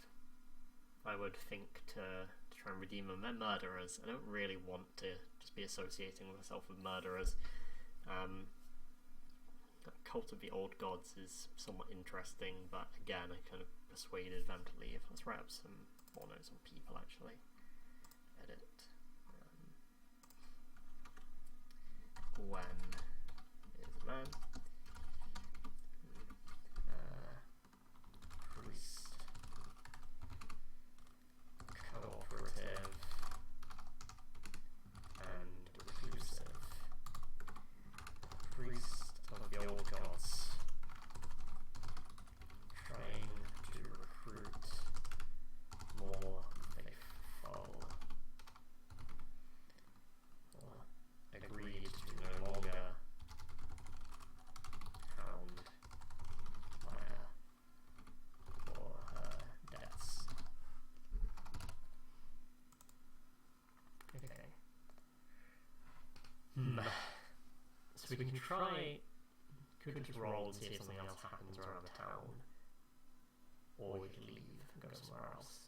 I would think to try and redeem them. They're murderers. I don't really want to just be associating myself with murderers. Cult of the Old Gods is somewhat interesting, but again, I kind of persuaded them to leave. Let's write up some more notes on people actually. Edit. Gwen is a man. Priest. Cooperative. And reclusive. Priest of the Old Gods. Trying to recruit more faithful. Agreed to no longer hound Maya for her debts. Okay. So we can try, could just roll and see if something else happens around the town, or we could leave and go somewhere else.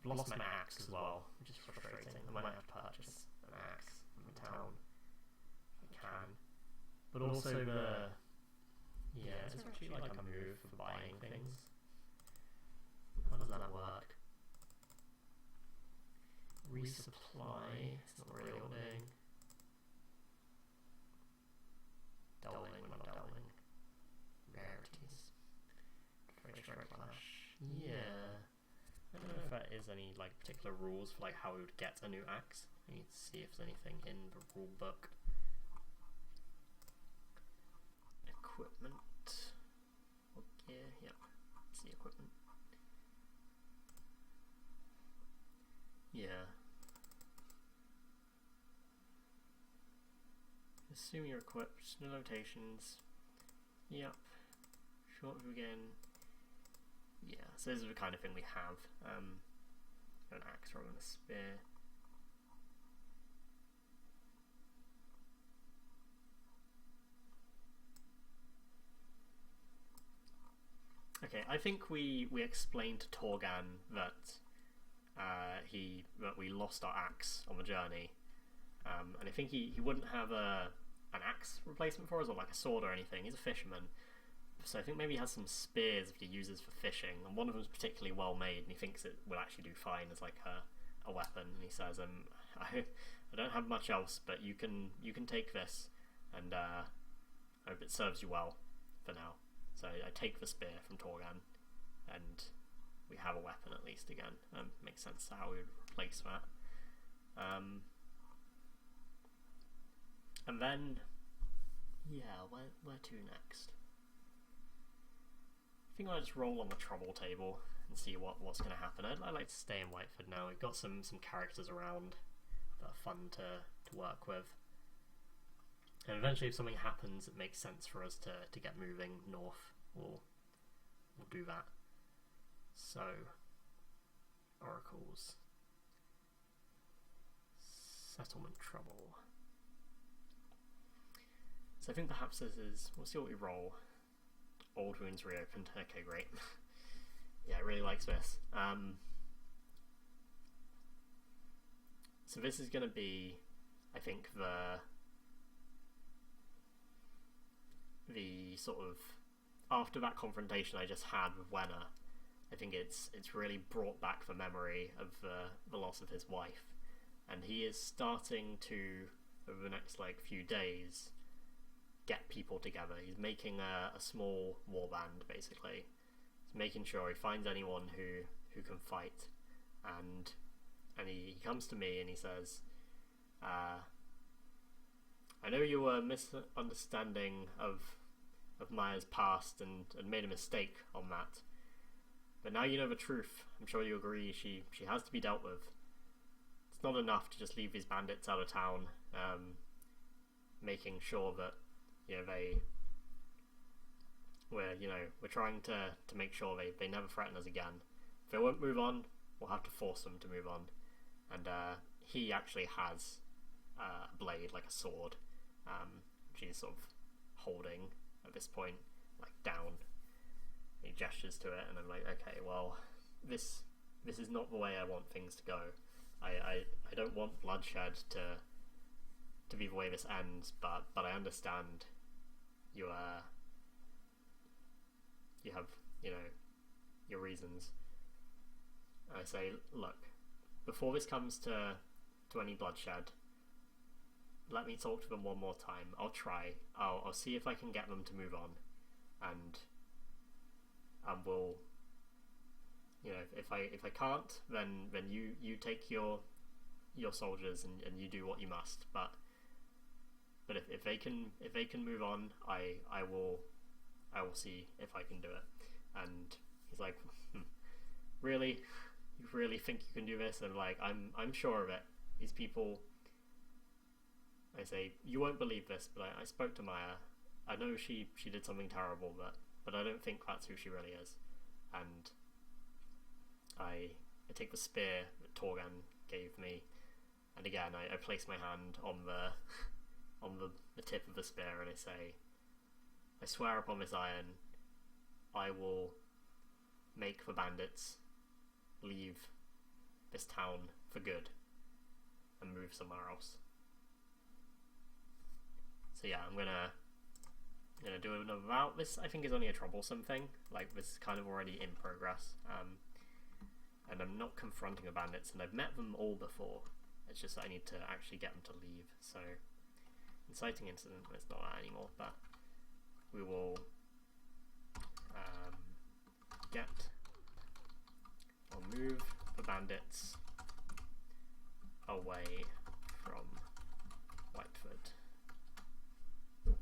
I've lost my axe as well, which is frustrating. I might have to purchase an axe from the town if I can. But also the... yeah, is there actually like a move for buying things? How does that work? Resupply, it's not really a thing. Delving, we're not delving. Yeah. I don't know if there is any like particular rules for like how we would get a new axe. I need to see if there's anything in the rule book. Equipment. What gear? Yep. See equipment. Yeah. Assume you're equipped. No limitations. Yep. Short view again. Yeah, so this is the kind of thing we have. An axe rather than a spear. Okay, I think we explained to Torgan that that we lost our axe on the journey, and I think he wouldn't have an axe replacement for us, or like a sword or anything. He's a fisherman, so I think maybe he has some spears that he uses for fishing, and one of them's particularly well made, and he thinks it will actually do fine as like a weapon. And he says, I don't have much else, but you can take this, and I hope it serves you well for now. So I take the spear from Torgan, and we have a weapon at least again. Makes sense to how we would replace that. And then, yeah, where to next? I think I'll just roll on the trouble table and see what's going to happen. I'd like to stay in Whiteford now. We've got some characters around that are fun to work with. And eventually if something happens it makes sense for us to get moving north, we'll do that. So, oracles. Settlement trouble. So I think perhaps this is, we'll see what we roll. Old wounds reopened. Okay, great. Yeah, it really likes this. So this is going to be, I think, the sort of, after that confrontation I just had with Wenna, I think it's really brought back the memory of the loss of his wife, and he is starting to, over the next like few days, get people together. He's making a small warband basically. He's making sure he finds anyone who can fight, and he comes to me and he says, I know you were misunderstanding of Maya's past and made a mistake on that, but now you know the truth. I'm sure you agree she has to be dealt with. It's not enough to just leave these bandits out of town, making sure that we're trying to make sure they never threaten us again. If they won't move on, we'll have to force them to move on. And he actually has a blade, like a sword, which he's sort of holding at this point, like down. He gestures to it, and I'm like, okay, well, this is not the way I want things to go. I don't want bloodshed to be the way this ends, but I understand you have your reasons. And I say, look, before this comes to any bloodshed, let me talk to them one more time. I'll try. I'll see if I can get them to move on, and we'll, if I can't, then you take your soldiers and you do what you must. But if they can move on, I will see if I can do it. And he's like, really, you really think you can do this? And like, I'm sure of it. These people. I say, you won't believe this, but I spoke to Maya. I know she did something terrible, but I don't think that's who she really is. And I take the spear that Torgan gave me, and again I place my hand on the tip of the spear, and I say, I swear upon this iron, I will make the bandits leave this town for good and move somewhere else. So yeah, I'm gonna do another vow. This I think is only a troublesome thing. Like, this is kind of already in progress, and I'm not confronting the bandits, and I've met them all before. It's just that I need to actually get them to leave. So inciting incident, it's not that anymore, but we will get I'll move the bandits away from Whitefoot. So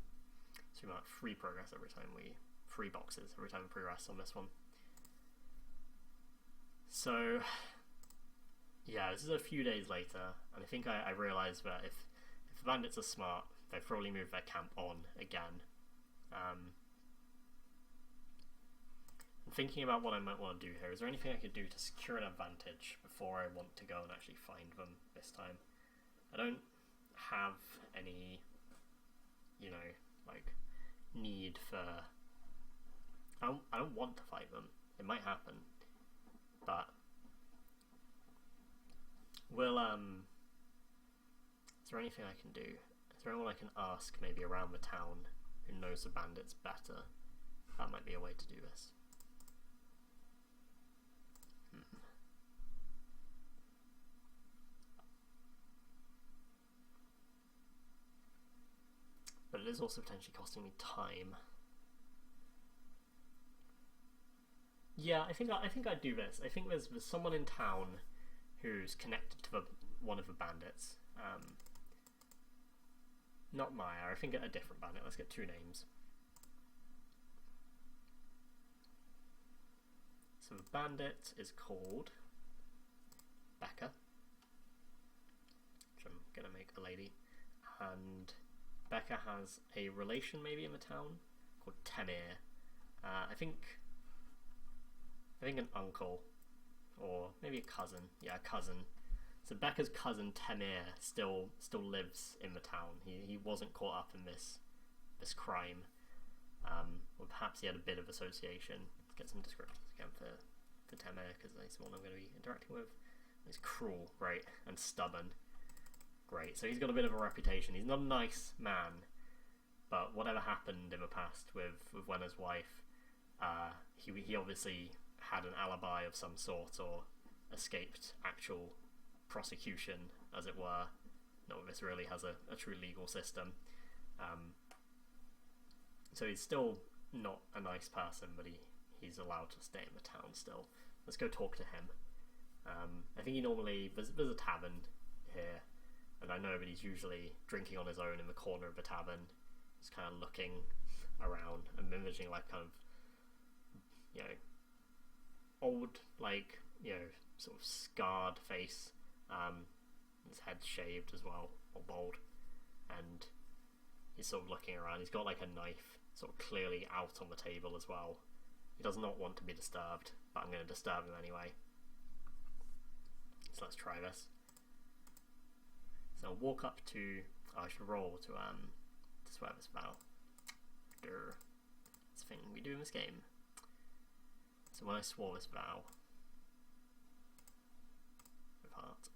we might have free progress every time free boxes every time we progress on this one. So yeah, this is a few days later, and I think I realised that if the bandits are smart, they've probably moved their camp on again. I'm thinking about what I might want to do here. Is there anything I could do to secure an advantage before I want to go and actually find them this time? I don't have any, you know, like, need for... I don't want to fight them. It might happen. But... will, is there anything I can do? Is there anyone I can ask maybe around the town who knows the bandits better? That might be a way to do this. But it is also potentially costing me time. Yeah, I think I'd do this. I think there's someone in town who's connected to one of the bandits. Not Maya, I think a different bandit. Let's get two names. So the bandit is called Becca, which I'm gonna make a lady, and Becca has a relation maybe in the town called Temir. I think an uncle, or maybe a cousin. Yeah, a cousin. So Becca's cousin Temir still lives in the town. He wasn't caught up in this crime. Or perhaps he had a bit of association. Let's get some descriptions again for Temir, because he's the one I'm going to be interacting with. He's cruel, right, and stubborn. Great. So he's got a bit of a reputation. He's not a nice man, but whatever happened in the past with Wenna's wife, he obviously had an alibi of some sort, or escaped actual prosecution, as it were. No, this really has a true legal system. So he's still not a nice person, but he's allowed to stay in the town still. Let's go talk to him. I think he normally... There's a tavern here, and I know that he's usually drinking on his own in the corner of the tavern. He's kind of looking around and mimicking, like, kind of, you know, old, like, you know, sort of scarred face. His head shaved as well, or bald, and he's sort of looking around. He's got like a knife sort of clearly out on the table as well. He does not want to be disturbed, but I'm going to disturb him anyway. So let's try this. So I'll walk up to... I should roll to swear this vow. It's a thing we do in this game. So when I swore this vow with heart.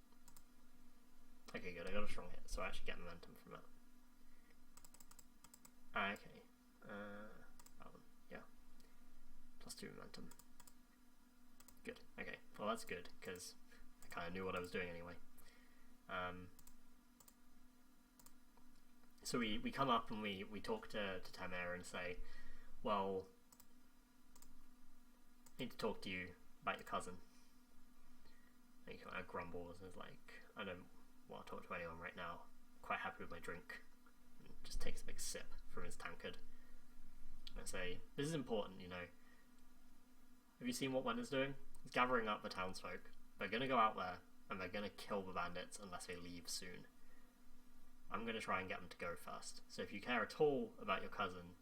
Okay, good, I got a strong hit, so I actually get momentum from that. Okay. That one, yeah. +2 momentum. Good, okay. Well, that's good, because I kind of knew what I was doing anyway. So we come up and we talk to Temir and say, well, I need to talk to you about your cousin. And he kind of grumbles and is like, I don't want to talk to anyone right now. I'm quite happy with my drink. And just takes a big sip from his tankard. And I say, this is important, you know. Have you seen what Wenna's doing? He's gathering up the townsfolk. They're going to go out there and they're going to kill the bandits unless they leave soon. I'm going to try and get them to go first. So if you care at all about your cousin,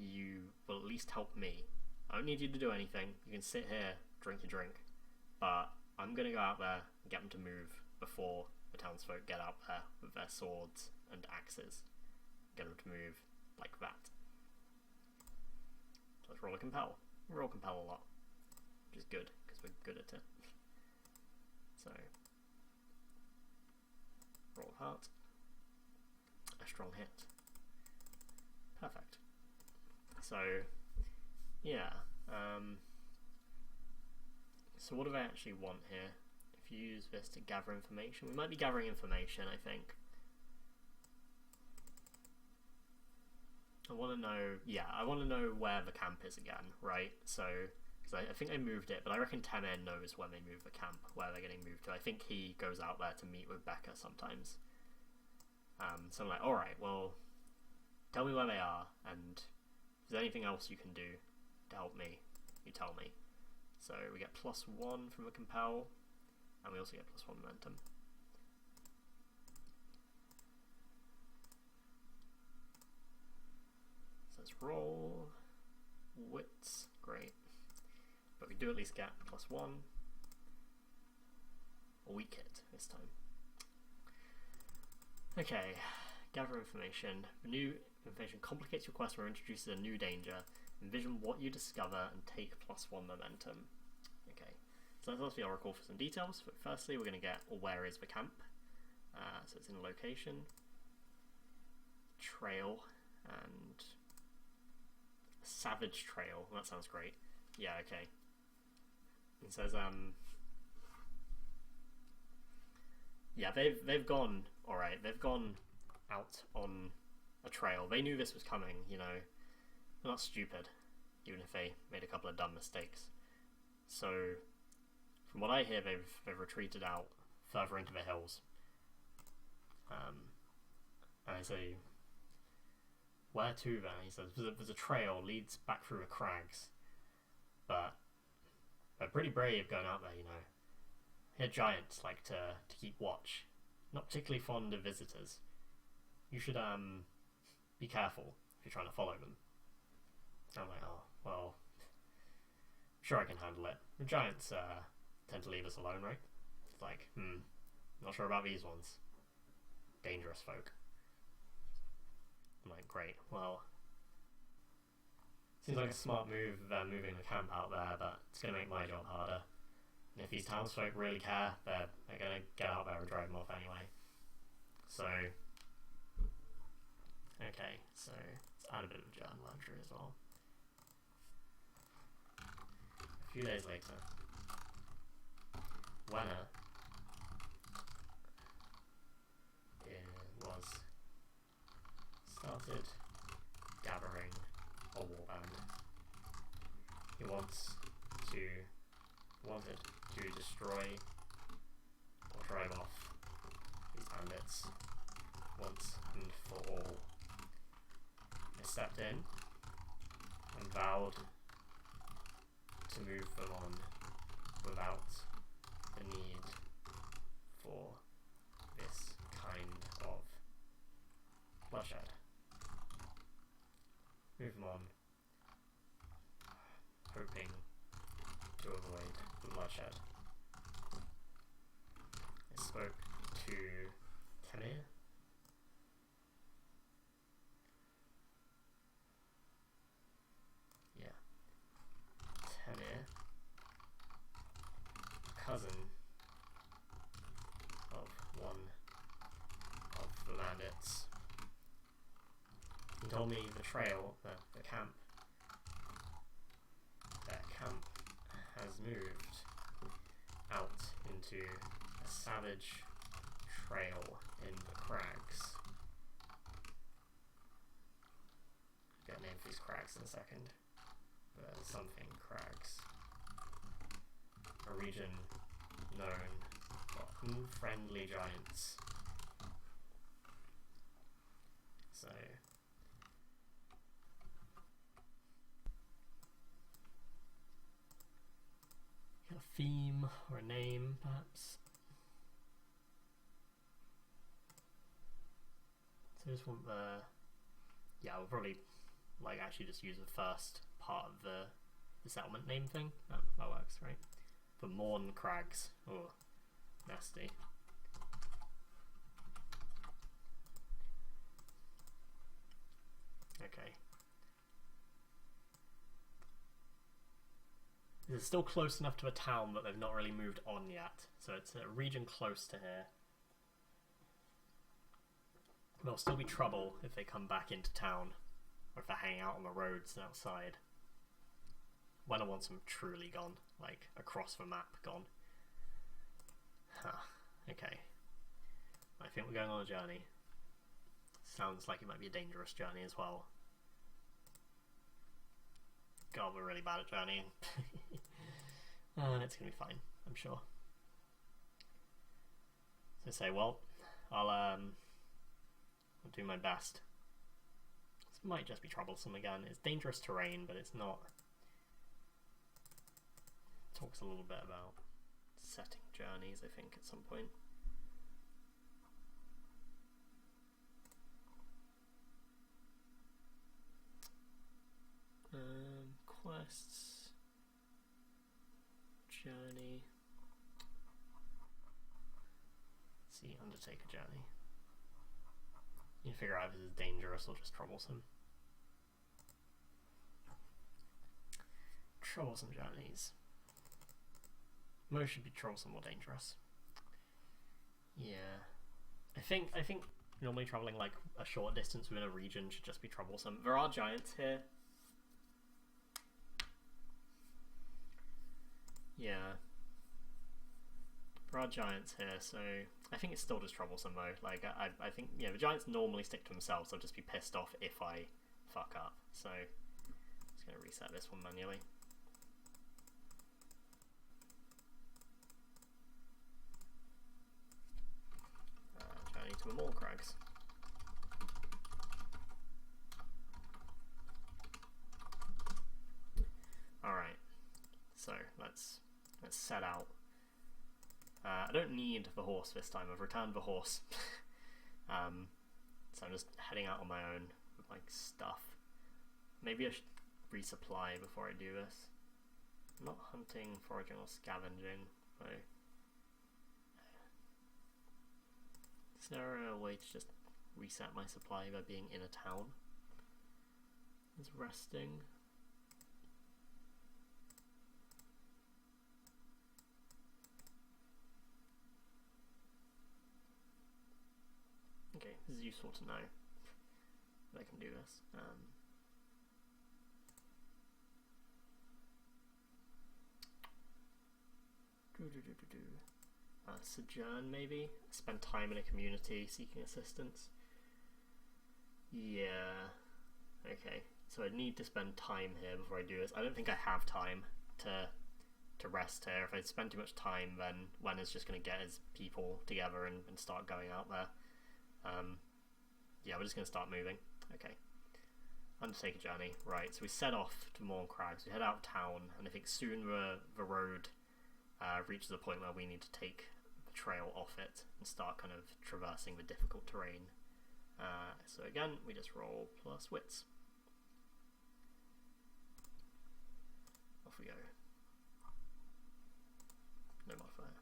you will at least help me. I don't need you to do anything. You can sit here, drink your drink. But I'm going to go out there and get them to move before the townsfolk get out there with their swords and axes. Get them to move like that. So let's roll a compel. We roll compel a lot, which is good, because we're good at it. So, roll of heart. A strong hit. Perfect. So, yeah. So what do I actually want here? If you use this to gather information, we might be gathering information, I think. I want to know, yeah, I want to know where the camp is again, right? So, Because I think they moved it, but I reckon Temir knows when they move the camp, where they're getting moved to. I think he goes out there to meet with Becca sometimes. So I'm like, alright, well, tell me where they are, and if there's anything else you can do to help me, you tell me. So we get +1 from the compel, and we also get +1 momentum. So let's roll wits, great. But we do at least get +1. A weak hit this time. Okay, gather information. The new information complicates your quest or introduces a new danger. Envision what you discover and take +1 momentum. Okay, so let's ask the Oracle for some details. But firstly, we're going to get where is the camp. So it's in a location, trail, and savage trail. That sounds great. Yeah, okay. It says yeah, they've gone alright. They've gone out on a trail. They knew this was coming, you know. They're not stupid, even if they made a couple of dumb mistakes. So, from what I hear, they've retreated out further into the hills. And I say, where to then? He says, there's a trail leads back through the crags, but they're pretty brave going out there, you know. Here giants like to keep watch, not particularly fond of visitors. You should be careful if you're trying to follow them. I'm like, oh, well, sure I can handle it. The giants tend to leave us alone, right? It's like, not sure about these ones. Dangerous folk. I'm like, great, well, seems like a smart move moving the camp out there, but it's going to make my job harder. And if these townsfolk really care, they're going to get out there and drive them off anyway. So, okay, so let's add a bit of journal entry as well. A few days later, Wenna started gathering a warband. He wanted to destroy or drive off these bandits once and for all. They stepped in and vowed to move them on without the need for this kind of bloodshed. Move them on, hoping to avoid the bloodshed. I spoke to Temir. Yeah. Temir, cousin of one of the bandits. He told me the trail, the camp, that camp has moved out into a savage trail in the crags. Get a name for these crags in a second. Something crags. A region known for unfriendly giants. So a theme or a name, perhaps. So just want the... Yeah, we'll probably like actually just use the first part of the settlement name thing. That works, right? The Morn Crags. Oh, nasty. Okay. It's still close enough to a town that they've not really moved on yet. So it's a region close to here. There'll still be trouble if they come back into town, or if they're hanging out on the roads outside. When I want them truly gone, like across the map gone. Huh, okay. I think we're going on a journey. Sounds like it might be a dangerous journey as well. God, we're really bad at journeying. It's gonna be fine, I'm sure. So say, well, I'll do my best. This might just be troublesome again. It's dangerous terrain, but it's not. Talks a little bit about setting journeys, I think, at some point. Quests, journey. Let's see, undertake a journey. You can figure out if this is dangerous or just troublesome. Troublesome journeys. Most should be troublesome or dangerous. Yeah. I think normally travelling like a short distance within a region should just be troublesome. There are giants here. Yeah. There are giants here, so I think it's still just troublesome though. Like I think the giants normally stick to themselves. They'll just be pissed off if I fuck up. So I'm just gonna reset this one manually. Journey to more crags. All right. So let's set out. I don't need the horse this time. I've returned the horse. So I'm just heading out on my own with my stuff. Maybe I should resupply before I do this. I'm not hunting, foraging, or scavenging. So is there a way to just reset my supply by being in a town? Is resting? Okay, this is useful to know that I can do this. Sojourn, maybe? Spend time in a community seeking assistance. Yeah. Okay, so I need to spend time here before I do this. I don't think I have time to rest here. If I spend too much time, then Wen is just going to get his people together and start going out there. Yeah, we're just going to start moving. Okay. Undertake a journey. Right, so we set off to Morn Crags. We head out of town, and I think soon the road reaches a point where we need to take the trail off it and start kind of traversing the difficult terrain. So again, we just roll plus wits. Off we go. No modifier.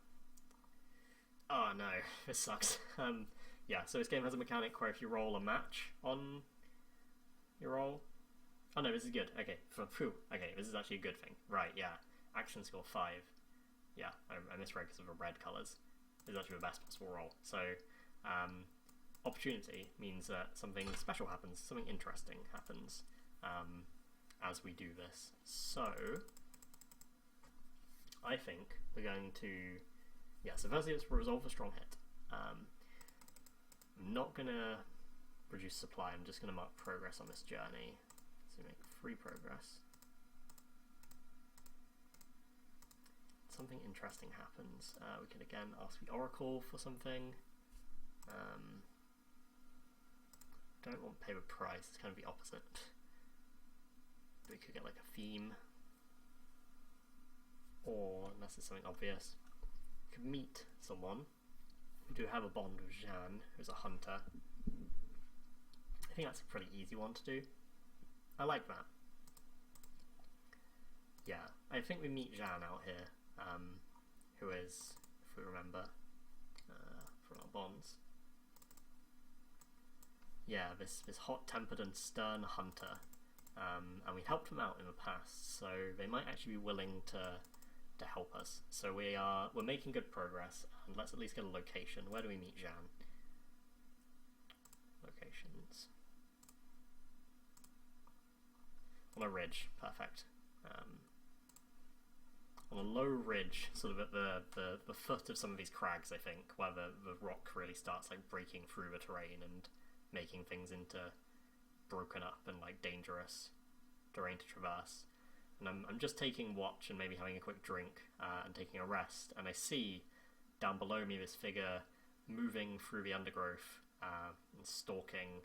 Oh no, this sucks. Yeah, so this game has a mechanic where if you roll a match on your roll... Oh no, this is good. Okay, okay, this is actually a good thing. Right, yeah. Action score 5. Yeah, I misread because of the red colours. This is actually the best possible roll. So, opportunity means that something special happens, something interesting happens as we do this. So, I think we're going to... Yeah, so firstly let's resolve a strong hit. I'm not going to reduce supply, I'm just going to mark progress on this journey. So make 3 progress. Something interesting happens. We can again ask the Oracle for something. Don't want to pay the price, it's kind of the opposite. We could get like a theme. Or, unless it's something obvious, we could meet someone. We do have a bond with Jeanne, who's a hunter. I think that's a pretty easy one to do. I like that. Yeah, I think we meet Jeanne out here, who is, if we remember, from our bonds. Yeah, this hot-tempered and stern hunter, and we helped them out in the past, so they might actually be willing to help us. So we're making good progress, and let's at least get a location. Where do we meet Jeanne? Locations. On a ridge, perfect. On a low ridge, sort of at the foot of some of these crags, I think, where the rock really starts like breaking through the terrain and making things into broken up and like dangerous terrain to traverse. and I'm just taking watch and maybe having a quick drink and taking a rest, and I see down below me this figure moving through the undergrowth and stalking,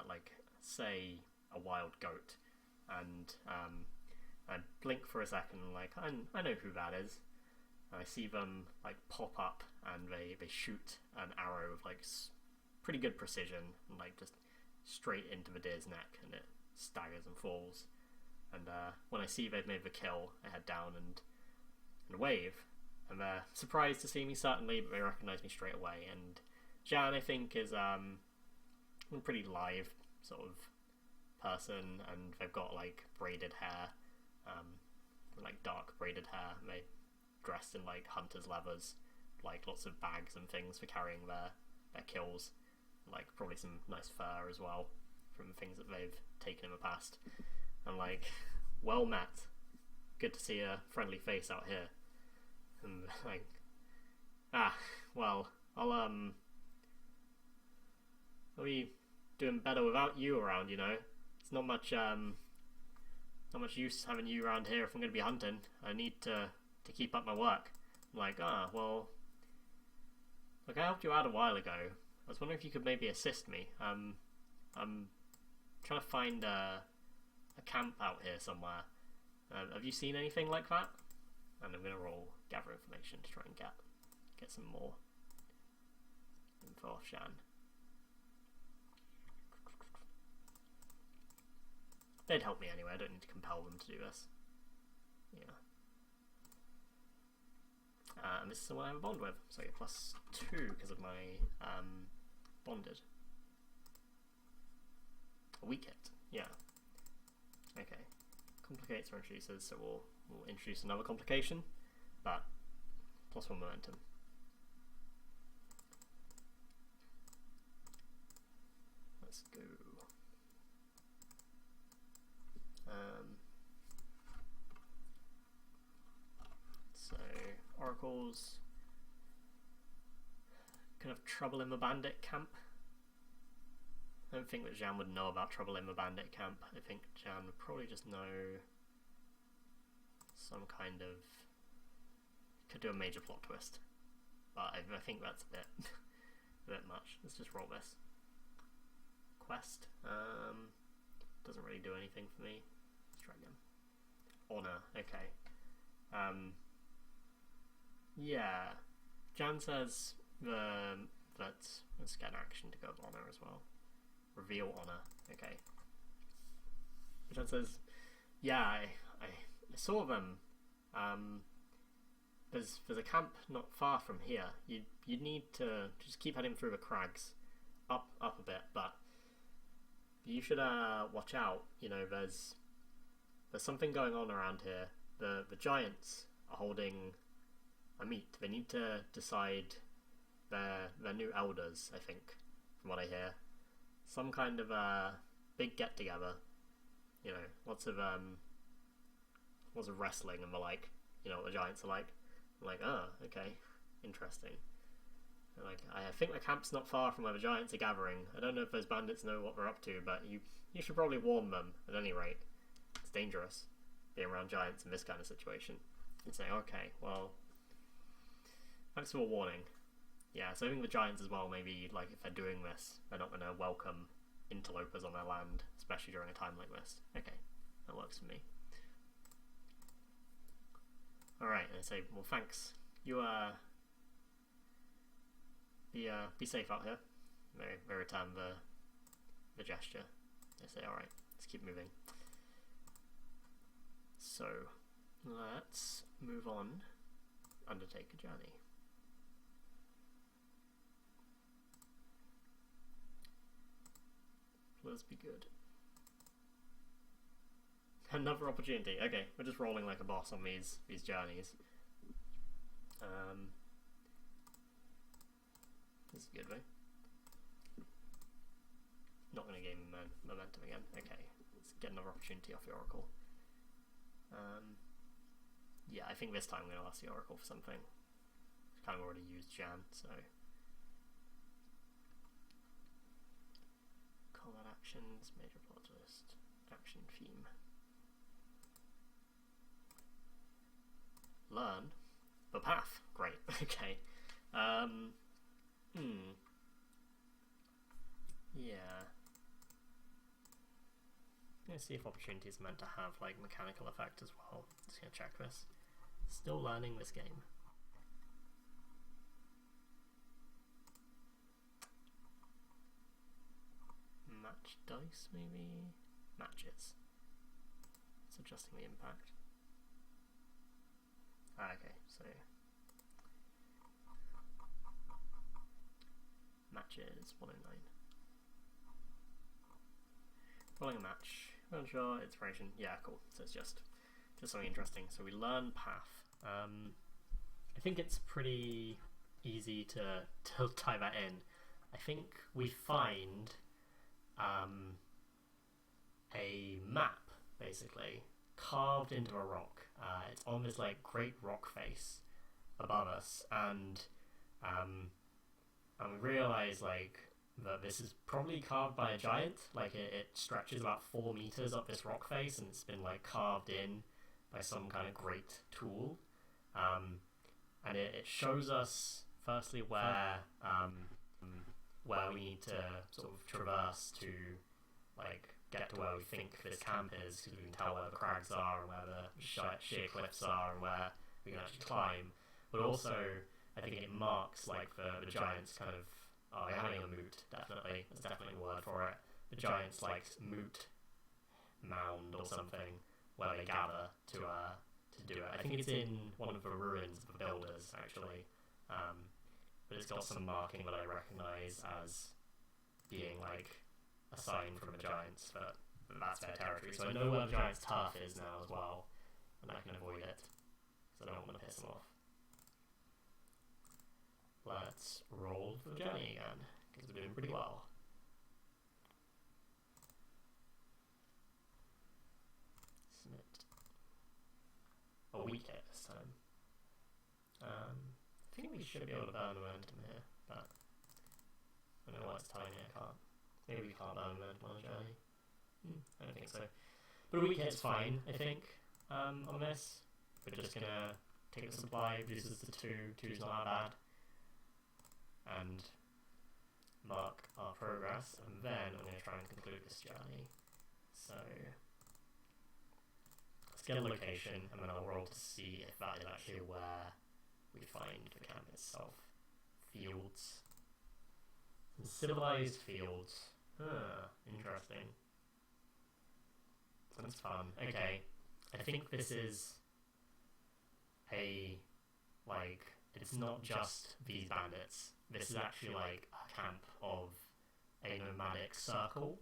like, say, a wild goat, and I blink for a second, like, I know who that is. And I see them like pop up, and they shoot an arrow with like pretty good precision, and like just straight into the deer's neck, and it staggers and falls. And when I see they've made the kill, I head down and wave, and they're surprised to see me certainly, but they recognise me straight away. And Jan, I think, is a pretty live sort of person, and they've got like braided hair, like dark braided hair, and they dressed in like hunter's leathers, like lots of bags and things for carrying their kills, like probably some nice fur as well from things that they've taken in the past. I'm like, well met, good to see a friendly face out here. And like, well, I'll be doing better without you around, you know. It's not much use having you around here if I'm going to be hunting. I need to keep up my work. I'm like, well, look, I helped you out a while ago. I was wondering if you could maybe assist me. I'm trying to find a camp out here somewhere. Have you seen anything like that? And I'm going to roll gather information to try and get some more info off Shan. They'd help me anyway, I don't need to compel them to do this. Yeah. And this is someone I have a bond with, so I get +2 because of my bonded. A weak hit, yeah. Okay. Complicates or introduces, so we'll introduce another complication, but +1 momentum. Let's go. So oracles, kind of trouble in the bandit camp. I don't think that Jan would know about trouble in the bandit camp. I think Jan would probably just know some kind of, could do a major plot twist, but I think that's a bit much. Let's just roll this. Quest doesn't really do anything for me. Let's try again. Honor, okay. Yeah, Jan says that let's get an action to go with honor as well. Reveal honor, okay. Jan says, yeah, I saw them. There's a camp not far from here. You'd need to just keep heading through the crags, up a bit, but you should watch out. You know, there's something going on around here. The giants are holding a meet. They need to decide their new elders, I think, from what I hear. Some kind of a big get together. You know, lots of wrestling and the like. You know what the giants are like. I'm like, okay, interesting. And like, I think the camp's not far from where the giants are gathering. I don't know if those bandits know what they're up to, but you should probably warn them at any rate. It's dangerous being around giants in this kind of situation. And say, okay, well, thanks for a warning. Yeah, so I think the giants as well, maybe, like, if they're doing this, they're not going to welcome interlopers on their land, especially during a time like this. Okay, that works for me. Alright, and I say, well, thanks. You, be safe out here. They return the gesture. I say, alright, let's keep moving. So, let's move on. Undertake a journey. Let's be good. Another opportunity. Okay, we're just rolling like a boss on these journeys. This is good, right? Not going to gain momentum again. Okay, let's get another opportunity off the oracle. Yeah, I think this time I'm going to ask the oracle for something. I've kind of already used Jan, so combat actions, major plot twist, action theme. learn the path. Great. Okay. Yeah. Let's see if opportunity is meant to have like mechanical effect as well. Just gonna check this. Still learning this game. Match dice, maybe? Matches. It's adjusting the impact. Okay, so matches 109. Rolling a match. Sure, inspiration. Yeah, cool. So it's just something interesting. So we learn path. I think it's pretty easy to tie that in. I think we find a map, basically, carved into a rock. It's on this like great rock face above us, and we realise like that this is probably carved by a giant. Like it stretches about 4 meters up this rock face, and it's been like carved in by some kind of great tool. And it shows us firstly where we need to sort of traverse to like get to where we think this camp is, because we can tell where the crags are and where the sheer cliffs are and where we can actually climb. But also, I think it marks like the giants kind of they're having a moot. Definitely, there's definitely a word for it. The giants like moot mound or something where they gather to do it. I think it's in one of the ruins of the builders actually, but it's got some marking that I recognise as being like a sign from the giants that that's their territory. So I know where the giants' turf is now as well, and I can avoid it because I don't want to piss them off. Let's roll for the journey again, because we're doing pretty well. Submit. A weak hit this time. I think we should be able to burn momentum here, but I don't know why it's tiny, I can't. Maybe we can't burn momentum on a journey. I don't think so. But a weak hit's fine, I think, on this. We're just gonna take the supply, reduces to 2, 2's not that bad. And mark our progress, and then I'm going to try and conclude this journey. So let's get a location, and then I'll roll to see if that is actually where we find the camp itself. Fields. Civilized fields. Interesting. Sounds fun. Okay, I think this is it's not just these bandits. This is actually like a camp of a nomadic circle,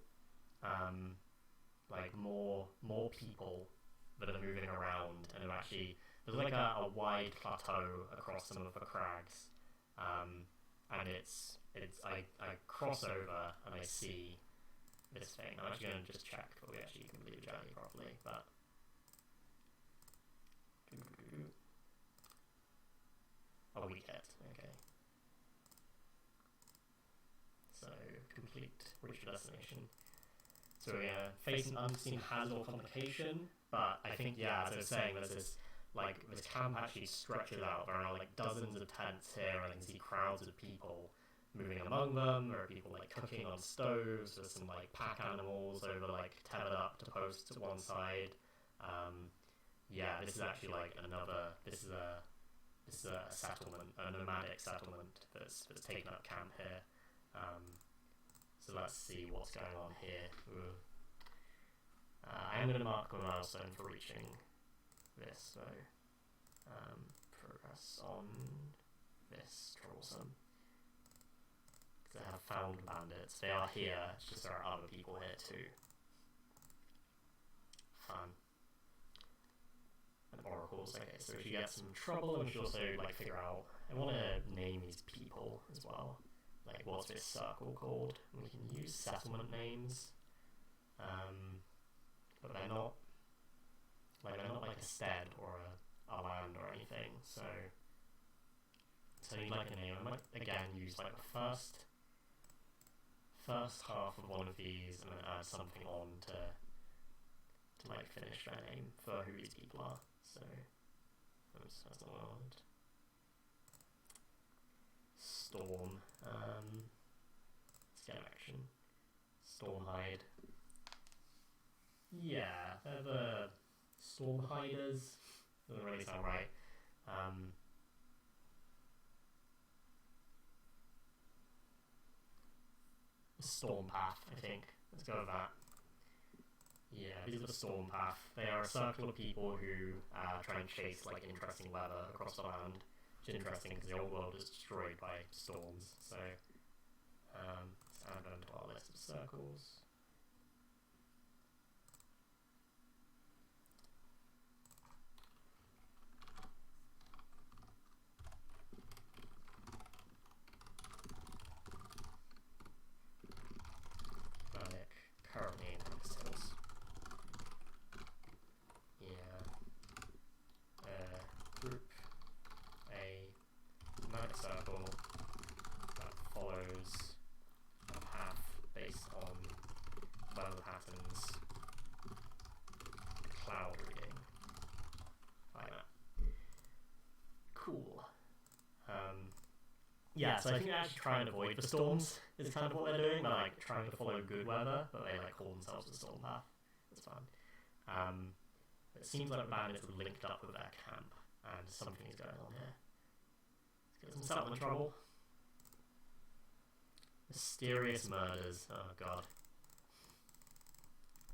like more people that are moving around, and are actually there's like a wide plateau across some of the crags, and I cross over and I see this thing. I'm actually going to just check that we actually complete the journey properly, but oh, we hit. Okay. So, complete, reach the destination. So we're gonna face an unseen hazard or complication, but I think, yeah, as I was saying, there's this, like, this camp actually stretches out. There are, like, dozens of tents here, and I can see crowds of people moving among them. There are people, like, cooking on stoves. There's some, like, pack animals over, like, tethered up to posts at one side. Yeah, this is actually, like, this is a settlement, a nomadic settlement that's taken up camp here. So let's see what's going on here. I am going to mark my milestone for reaching this, so progress on this troublesome. Because I have found bandits. They are here, it's just there are other people here too. Fun. And oracles, okay, so if you get some trouble, and we should also like figure out, I want to name these people as well. Like, what's this circle called? And we can use settlement names, but they're not like a stead or a land or anything. So I need like a name. I might again use like the first half of one of these, and then add something on to like finish their name for who these people are. So Oops, that's not what I wanted. Storm. Let's get action. Stormhide. Yeah, they're the Stormhiders. Doesn't really sound right. Stormpath, I think. Let's go with that. Yeah, these are the Stormpath. They are a circle of people who try and chase like interesting weather across the land, which is interesting because the old world is destroyed by storms. So let's add them to our list of circles. Currently in Hills. Yeah. Group a magic circle that follows a path based on weather patterns, cloud reading, like that. Cool. Yeah, so I think they actually try and avoid the storms is kind of what they're doing. They're like trying to follow good weather, but they like call themselves the storm path. That's fun. It seems like the bandits are linked up with their camp, and something is going on here. Let's get some settlement trouble. Mysterious murders. Oh god.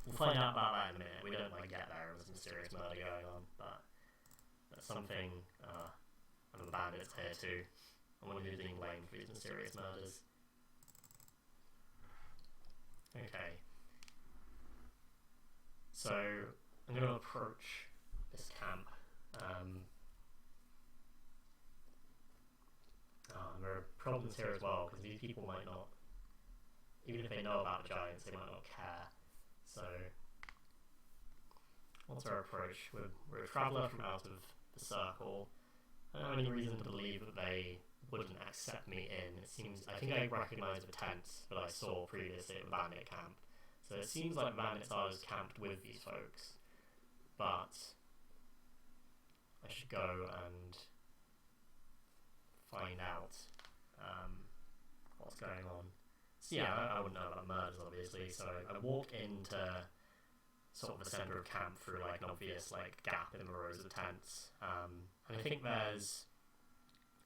We'll find out about that in a minute. We don't like get there. There's a mysterious murder going on, but there's something. And the bandits here too. I wonder who's being blamed for these mysterious murders. Okay. So, I'm going to approach this camp. There are problems here as well, because these people might not, even if they know about the giants, they might not care. So, what's our approach? We're a traveller from out of the circle. I don't have any reason to believe that they wouldn't accept me in. It seems, I think I recognise the tents that I saw previously at the bandit camp. So it seems like bandits are camped with these folks. But I should go and find out what's going on. So yeah, I wouldn't know about murders obviously, so I walk into sort of the centre of camp through like an obvious like gap in the rows of tents. And I think there's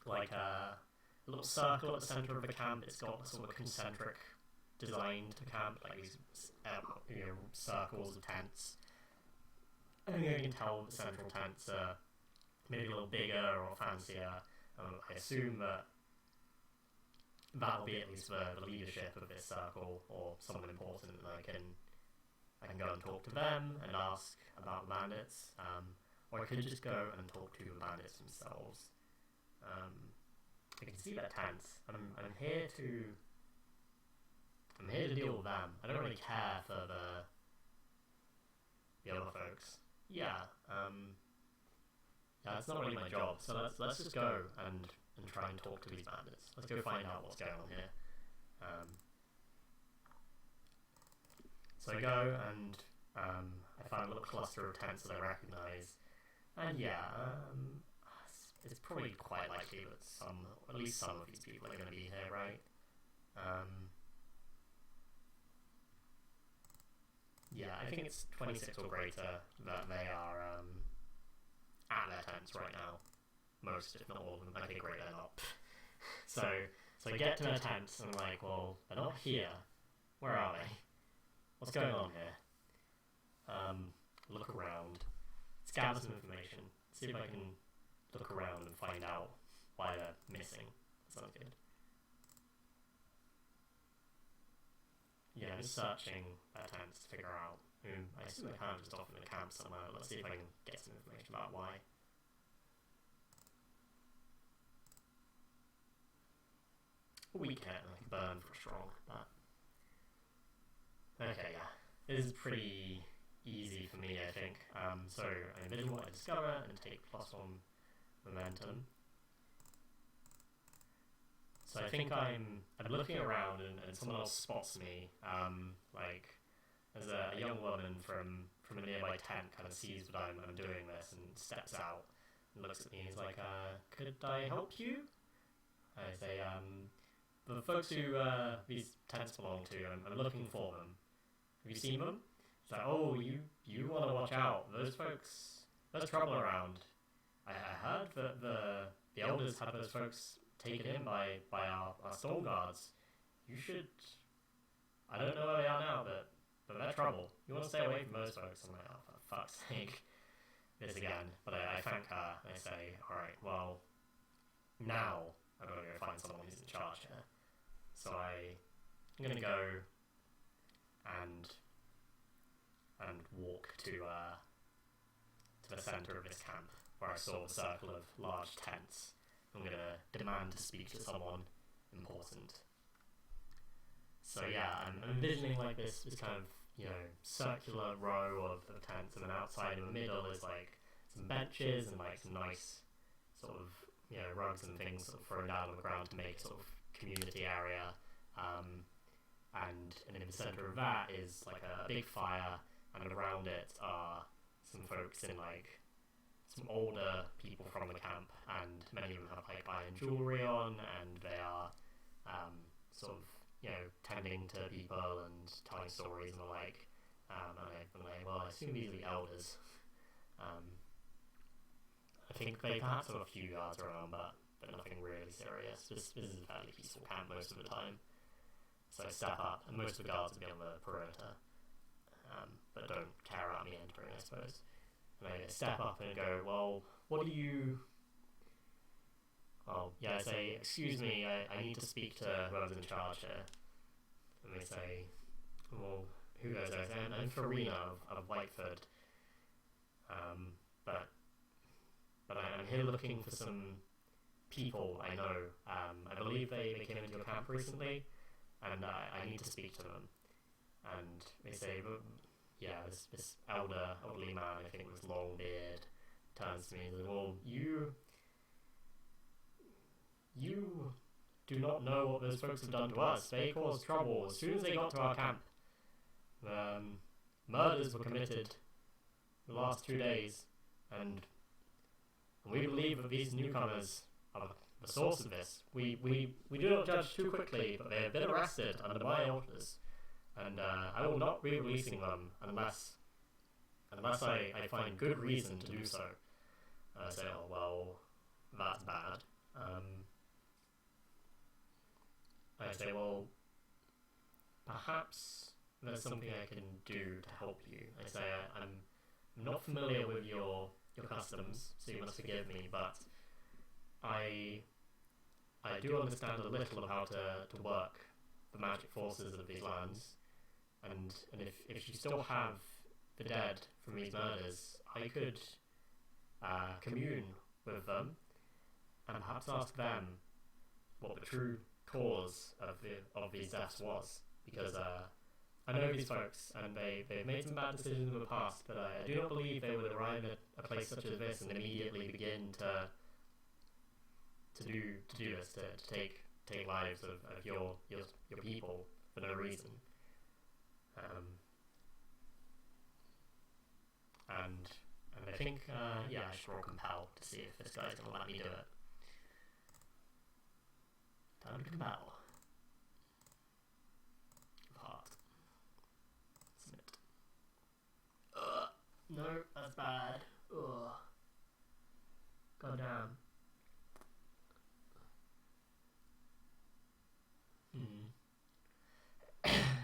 like a little circle at the centre of the camp. It's got sort of a concentric design to the camp, like these circles of tents. I think I can tell the central tents are maybe a little bigger or fancier. I assume that that'll be at least the leadership of this circle or someone important, and I can go and talk to them and ask about the bandits, or I could just go and talk to the bandits themselves. I can see their tents. I'm here to deal with them. I don't really care for the other folks. Yeah, it's not really my job. So let's just go and try and talk to these bandits. Let's go find out what's going on here. So I go and I find a little cluster of tents that I recognise, and yeah, it's probably quite likely that at least some of these people are going to be here, right? Yeah, I think it's 26 or greater that they are at their tents right now. Most, if not all of them. Okay, great, they're not. So I get to their tents and I'm like, well, they're not here. Where are they? What's going on here? Look around. Let's gather some information. See if I can look around and find out why they're missing. That sounds good. Yeah, I'm just searching their tents to figure out. I assume they're kind of just off in the camp somewhere. Let's see if I can get some information about why. A weak hit, and I can burn for strong, but... Okay, yeah. This is pretty easy for me, I think. So, I envision what I discover and take +1 momentum. So I think I'm looking around and someone else spots me. Like, there's a young woman from a nearby tent kind of sees that I'm doing this and steps out. and looks at me and he's like, could I help you? I say, the folks who these tents belong to, I'm looking for them. Have you seen them? He's like, oh, you want to watch out. Those folks, there's trouble around. I heard that the elders had those folks taken in by our storm guards. You should... I don't know where they are now, but they're trouble. You want to stay away from those folks. I'm like, oh, for fuck's sake. This again. But I thank her, and I say, alright, well, now I'm going to go find someone who's in charge here. So I'm going to go and walk to the centre of this camp, where I saw a circle of large tents. I'm going to demand to speak to someone important. So yeah, I'm envisioning like this kind of, you know, circular row of tents, and then outside in the middle is like some benches and like some nice sort of, you know, rugs and things sort of thrown down on the ground to make sort of community area. And in the centre of that is like a big fire, and around it are some folks in like some older people from the camp, and many of them have like iron jewellery on, and they are sort of, you know, tending to people and telling stories and the like. And I'm like, well, I assume these are the elders. I think they perhaps have a few guards around, but nothing really serious. This is a fairly peaceful camp most of the time. So I step up, and most of the guards will be on the perimeter, but don't care about me entering, I suppose. And I step up and go, well, what do you... Oh, yeah, I say, excuse me, I need to speak to whoever's in charge here. And they say, well, who goes there? I say, I'm Farina of Whiteford. But I'm here looking for some people I know. I believe they came into your camp recently, and I need to speak to them. And they say, yeah, this elderly man, I think with long beard, turns to me and says, well, you do not know what those folks have done to us. They caused trouble as soon as they got to our camp. Murders were committed the last 2 days, and we believe that these newcomers are the source of this. We do not judge too quickly, but they have been arrested under my orders, and I will not be releasing them unless I find good reason to do so. And I say, oh, well, that's bad. I say, well, perhaps there's something I can do to help you. I say, I'm not familiar with your customs, so you must forgive me, but I do understand a little of how to work the magic forces of these lands, and if you still have the dead from these murders, I could commune with them, and perhaps ask them what the true cause of these deaths was, because I know these folks, and they've made some bad decisions in the past, but I do not believe they would arrive at a place such as this and immediately begin to do this, to take lives of your people for no reason. And I think, yeah, I should roll compel to see if this guy's going to let me do it. Time to compel. Heart. Submit. No, that's bad. Ugh. God damn.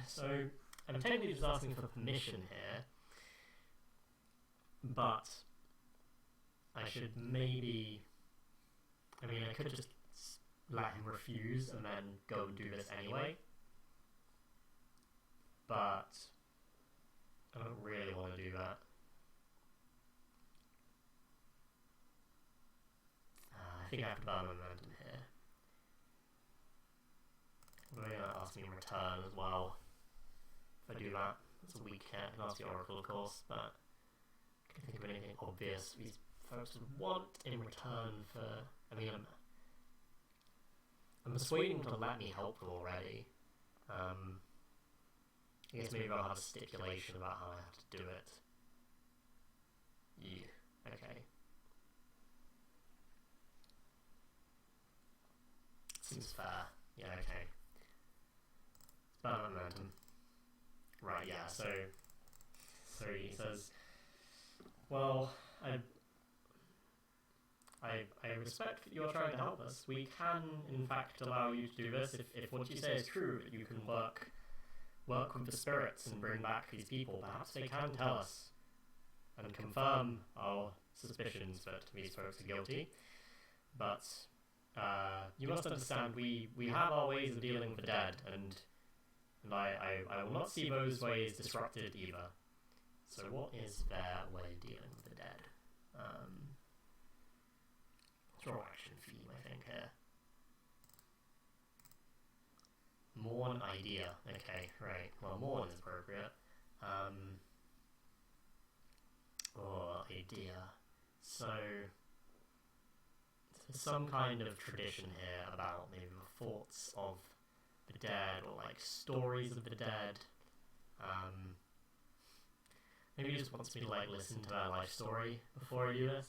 So, I'm technically just asking for permission here, but I should maybe... I mean, I could just let him refuse and then go and do this anyway, but I don't really want to do that. I think I have to burn momentum here. They're going to ask me in return as well. If I do that, it's a weak hit. I can ask the Oracle, of course, but I can't think of anything obvious these folks would want in return for... I mean, I'm persuading them to let me help them already. I guess maybe I'll have a stipulation about how I have to do it. Yeah, okay. Seems fair. Yeah, okay. It's better momentum. Right, yeah, so he says, well, I respect that you're trying to help us. We can, in fact, allow you to do this if what you say is true, that you can work with the spirits and bring back these people. Perhaps they can tell us and confirm our suspicions that these folks are guilty. But you must understand, we have our ways of dealing with the dead, and I will not see those ways disrupted either. So what is their way of dealing with the dead? Draw action theme, I think, here. Mourn idea. Okay, right. Well, mourn is appropriate. Or idea. So there's some kind of tradition here about maybe the thoughts of the dead, or like stories of the dead. Maybe he just wants me to like listen to their life story before I do this.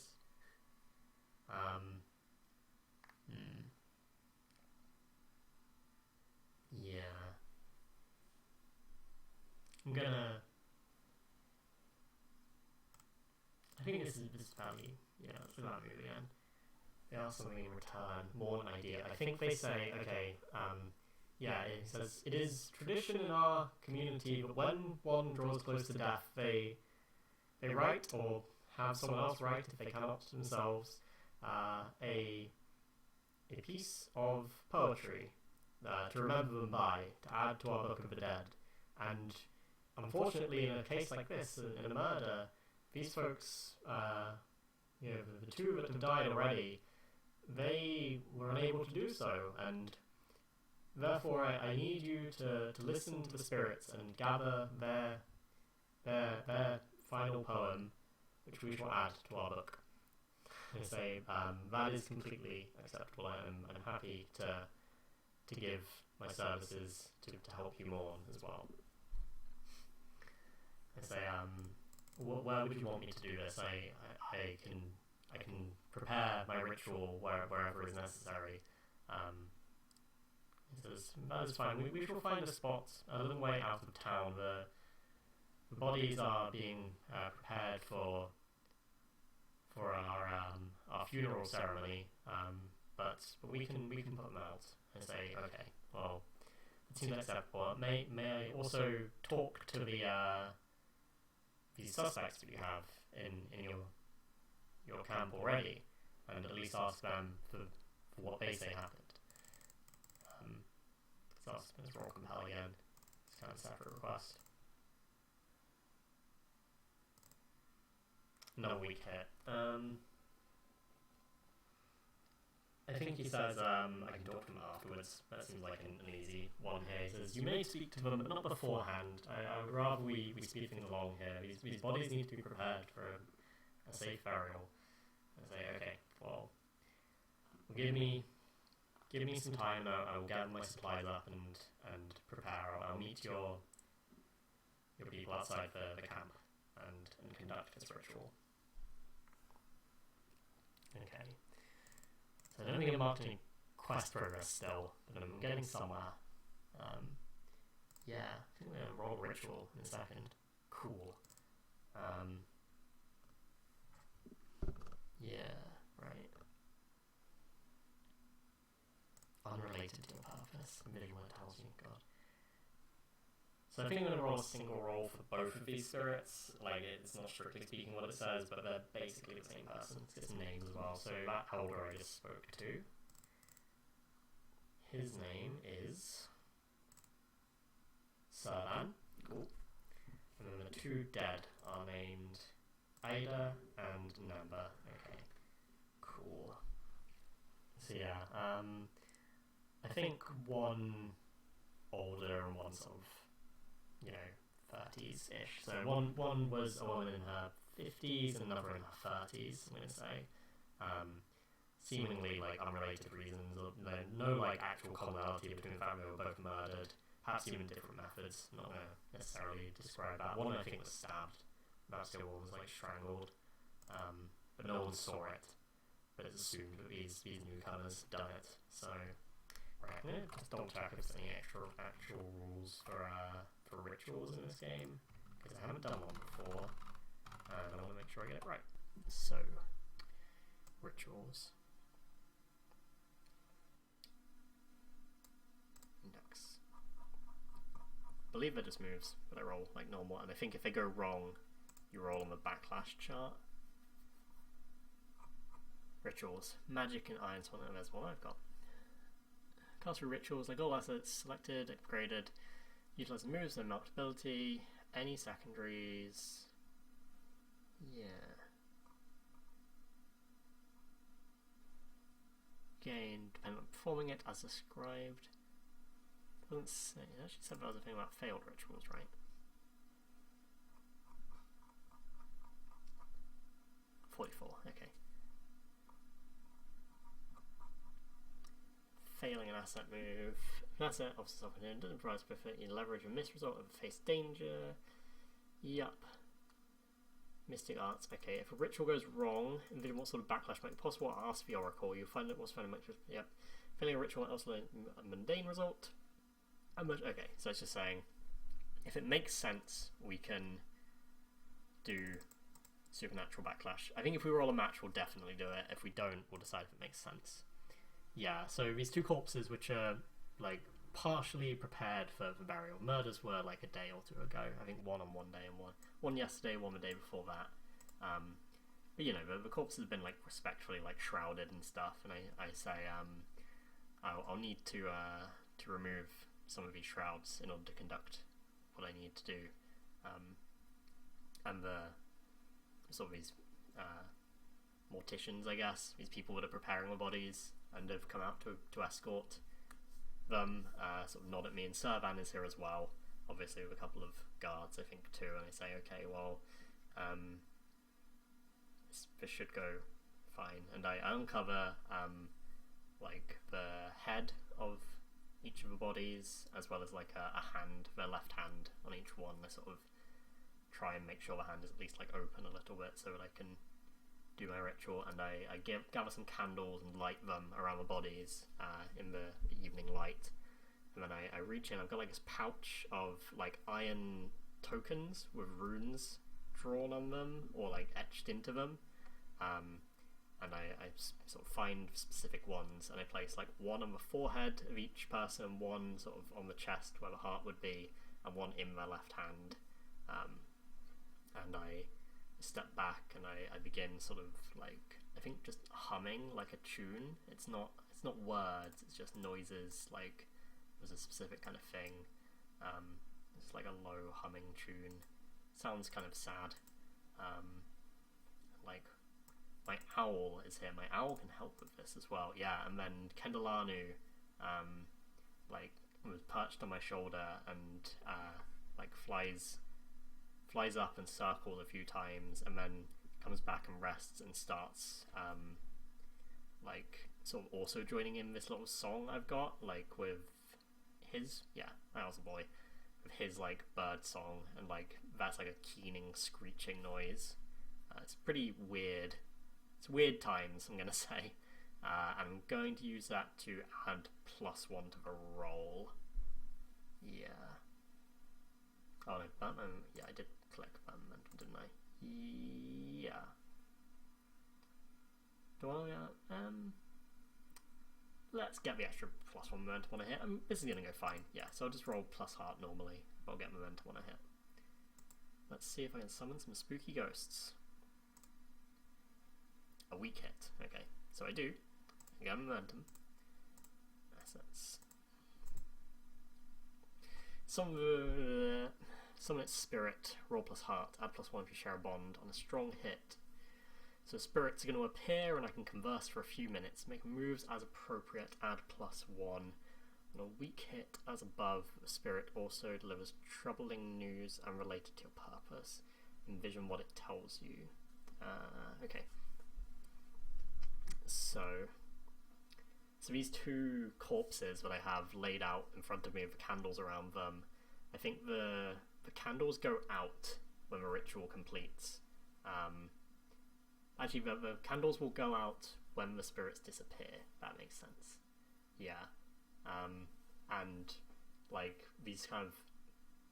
Yeah. I think this is value. Yeah, it's value again. They ask something in return. More an idea. I think they say, okay, yeah, it says, it is tradition in our community that when one draws close to death, they write, or have someone else write if they cannot themselves, a piece of poetry to remember them by, to add to our Book of the Dead. And unfortunately, in a case like this, in a murder, these folks, the two that have died already, they were unable to do so, and therefore I need you to listen to the spirits and gather their final poem, which we shall add to our book. And say, that is completely acceptable. I'm happy to give my services to help you mourn as well. I say, where would you want me to do this? I can prepare my ritual wherever is necessary. He says, that is fine. We shall find a spot a little way out of town. The bodies are being prepared for our funeral ceremony, but we can put them out. And say, okay, well, it seems acceptable. May I also talk to the these suspects that you have in your camp already, and at least ask them for what they say happened. So let's roll compel again. It's kind of a separate request. Another weak hit. I think he says, I can talk to them afterwards. That seems like an easy one here. He says, you may speak to them, but not beforehand. I would rather we speed things along here. These bodies need to be prepared for a safe burial. I say, okay, well, give me some time, and I will gather my supplies up and prepare. I'll meet your people outside the camp and conduct this ritual. Okay. So I don't think I've marked any quest progress still, but I'm getting somewhere. Yeah, I think we're going to roll ritual in a second. Cool. Yeah, right. Unrelated to your purpose. Admitting what it tells you, God. So I think I'm going to roll a single roll for both of these spirits. Like, it's not strictly speaking what it says, but they're basically the same person. It's got some names as well. So that elder I just spoke to, his name is Servan. Cool. And then the two dead are named Ada and Namba. Okay. Cool. So yeah, I think one older and one sort of, 30s-ish. So one was a woman in her 50s and another in her 30s, I'm going to say. Seemingly, like, unrelated reasons, or no like, actual commonality between the fact they were both murdered, perhaps even different methods. I'm not going to necessarily describe that. One, I think, was stabbed. Perhaps the other one was, like, strangled. But no one saw it. But it's assumed that these newcomers done it. So, Right, I'm gonna just double check if there's any actual rules for rituals in this game, because I haven't done one before, and I want to make sure I get it right. So, rituals. Index. I believe that just moves, but I roll like normal, and I think if they go wrong, you roll on the backlash chart. Rituals. Magic and Ironsworn, and there's one I've got. Cast through rituals, like all assets selected, upgraded, utilize moves and marked ability, any secondaries. Yeah. Gain, depending on performing it as described. Doesn't say, it actually said there was a thing about failed rituals, right? .44, okay. Failing an asset move. An asset obviously something in, doesn't provide benefit, you leverage a miss result of face danger. Yup. Mystic Arts, okay. If a ritual goes wrong, envision what sort of backlash might be possible, ask the Oracle. You'll find it was found in yep. Failing a ritual also a mundane result. Okay, so it's just saying if it makes sense, we can do supernatural backlash. I think if we roll a match, we'll definitely do it. If we don't, we'll decide if it makes sense. Yeah, so these two corpses, which are like partially prepared for the burial. Murders were like a day or two ago. I think one on one day and one yesterday, one the day before that. But you know, the corpses have been like respectfully like shrouded and stuff. And I say I'll need to remove some of these shrouds in order to conduct what I need to do. And the sort of these morticians, I guess, these people that are preparing the bodies and have come out to escort them, sort of nod at me, and Servan is here as well, obviously with a couple of guards, I think, too, and I say, okay, well, this should go fine, and I uncover, like, the head of each of the bodies, as well as, like, a hand, their left hand on each one. I sort of try and make sure the hand is at least, like, open a little bit so that I can do my ritual, and I gather some candles and light them around the bodies in the evening light, and then I reach in. I've got like this pouch of like iron tokens with runes drawn on them or like etched into them, and I sort of find specific ones, and I place like one on the forehead of each person, one sort of on the chest where the heart would be, and one in their left hand, and I step back and I begin sort of like, I think just humming like a tune. It's not words, it's just noises, like there's a specific kind of thing. It's like a low humming tune. Sounds kind of sad. Like my owl is here. My owl can help with this as well. Yeah, and then Kendalanu like was perched on my shoulder and like flies up and circles a few times, and then comes back and rests and starts like sort of also joining in this little song I've got, like with his, yeah, that was a boy, with his like bird song, and like that's like a keening screeching noise. It's pretty weird. It's weird times, I'm gonna say. I'm going to use that to add +1 to the roll. Yeah. Oh no, Batman, yeah, I did click Batman Momentum, didn't I? Yeah. Do I, let's get the extra +1 momentum on a hit. This is gonna go fine, yeah, so I'll just roll plus heart normally, but I'll get momentum on a hit. Let's see if I can summon some spooky ghosts. A weak hit, okay, so I do. I get momentum. Assets. Summon its spirit, roll plus heart, add +1 if you share a bond on a strong hit. So spirits are going to appear and I can converse for a few minutes, make moves as appropriate, add +1. On a weak hit as above, the spirit also delivers troubling news unrelated to your purpose. Envision what it tells you. Okay. So these two corpses that I have laid out in front of me with the candles around them, I think the candles go out when the ritual completes. Actually, the candles will go out when the spirits disappear. That makes sense. Yeah. and like these kind of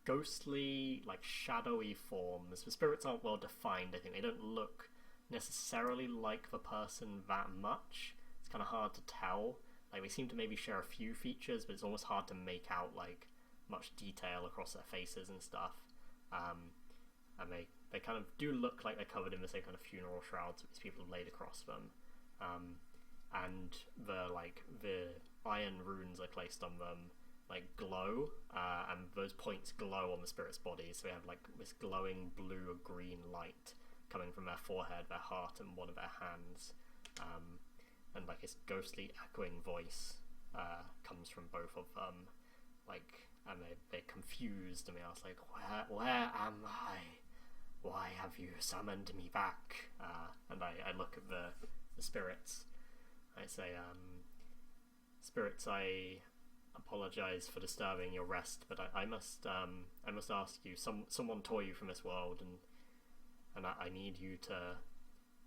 ghostly, like shadowy forms. The spirits aren't well defined. I think they don't look necessarily like the person that much. It's kind of hard to tell. Like they seem to maybe share a few features, but it's almost hard to make out like much detail across their faces and stuff. And they kind of do look like they're covered in the same kind of funeral shrouds that these people have laid across them. And the iron runes I placed on them like glow, and those points glow on the spirit's bodies, so they have like this glowing blue or green light coming from their forehead, their heart, and one of their hands, and like this ghostly echoing voice comes from both of them, like, and they're confused and they ask like, where am I? Why have you summoned me back? And I look at the spirits. I say, spirits, I apologize for disturbing your rest, but I must ask you. Someone tore you from this world, and I need you to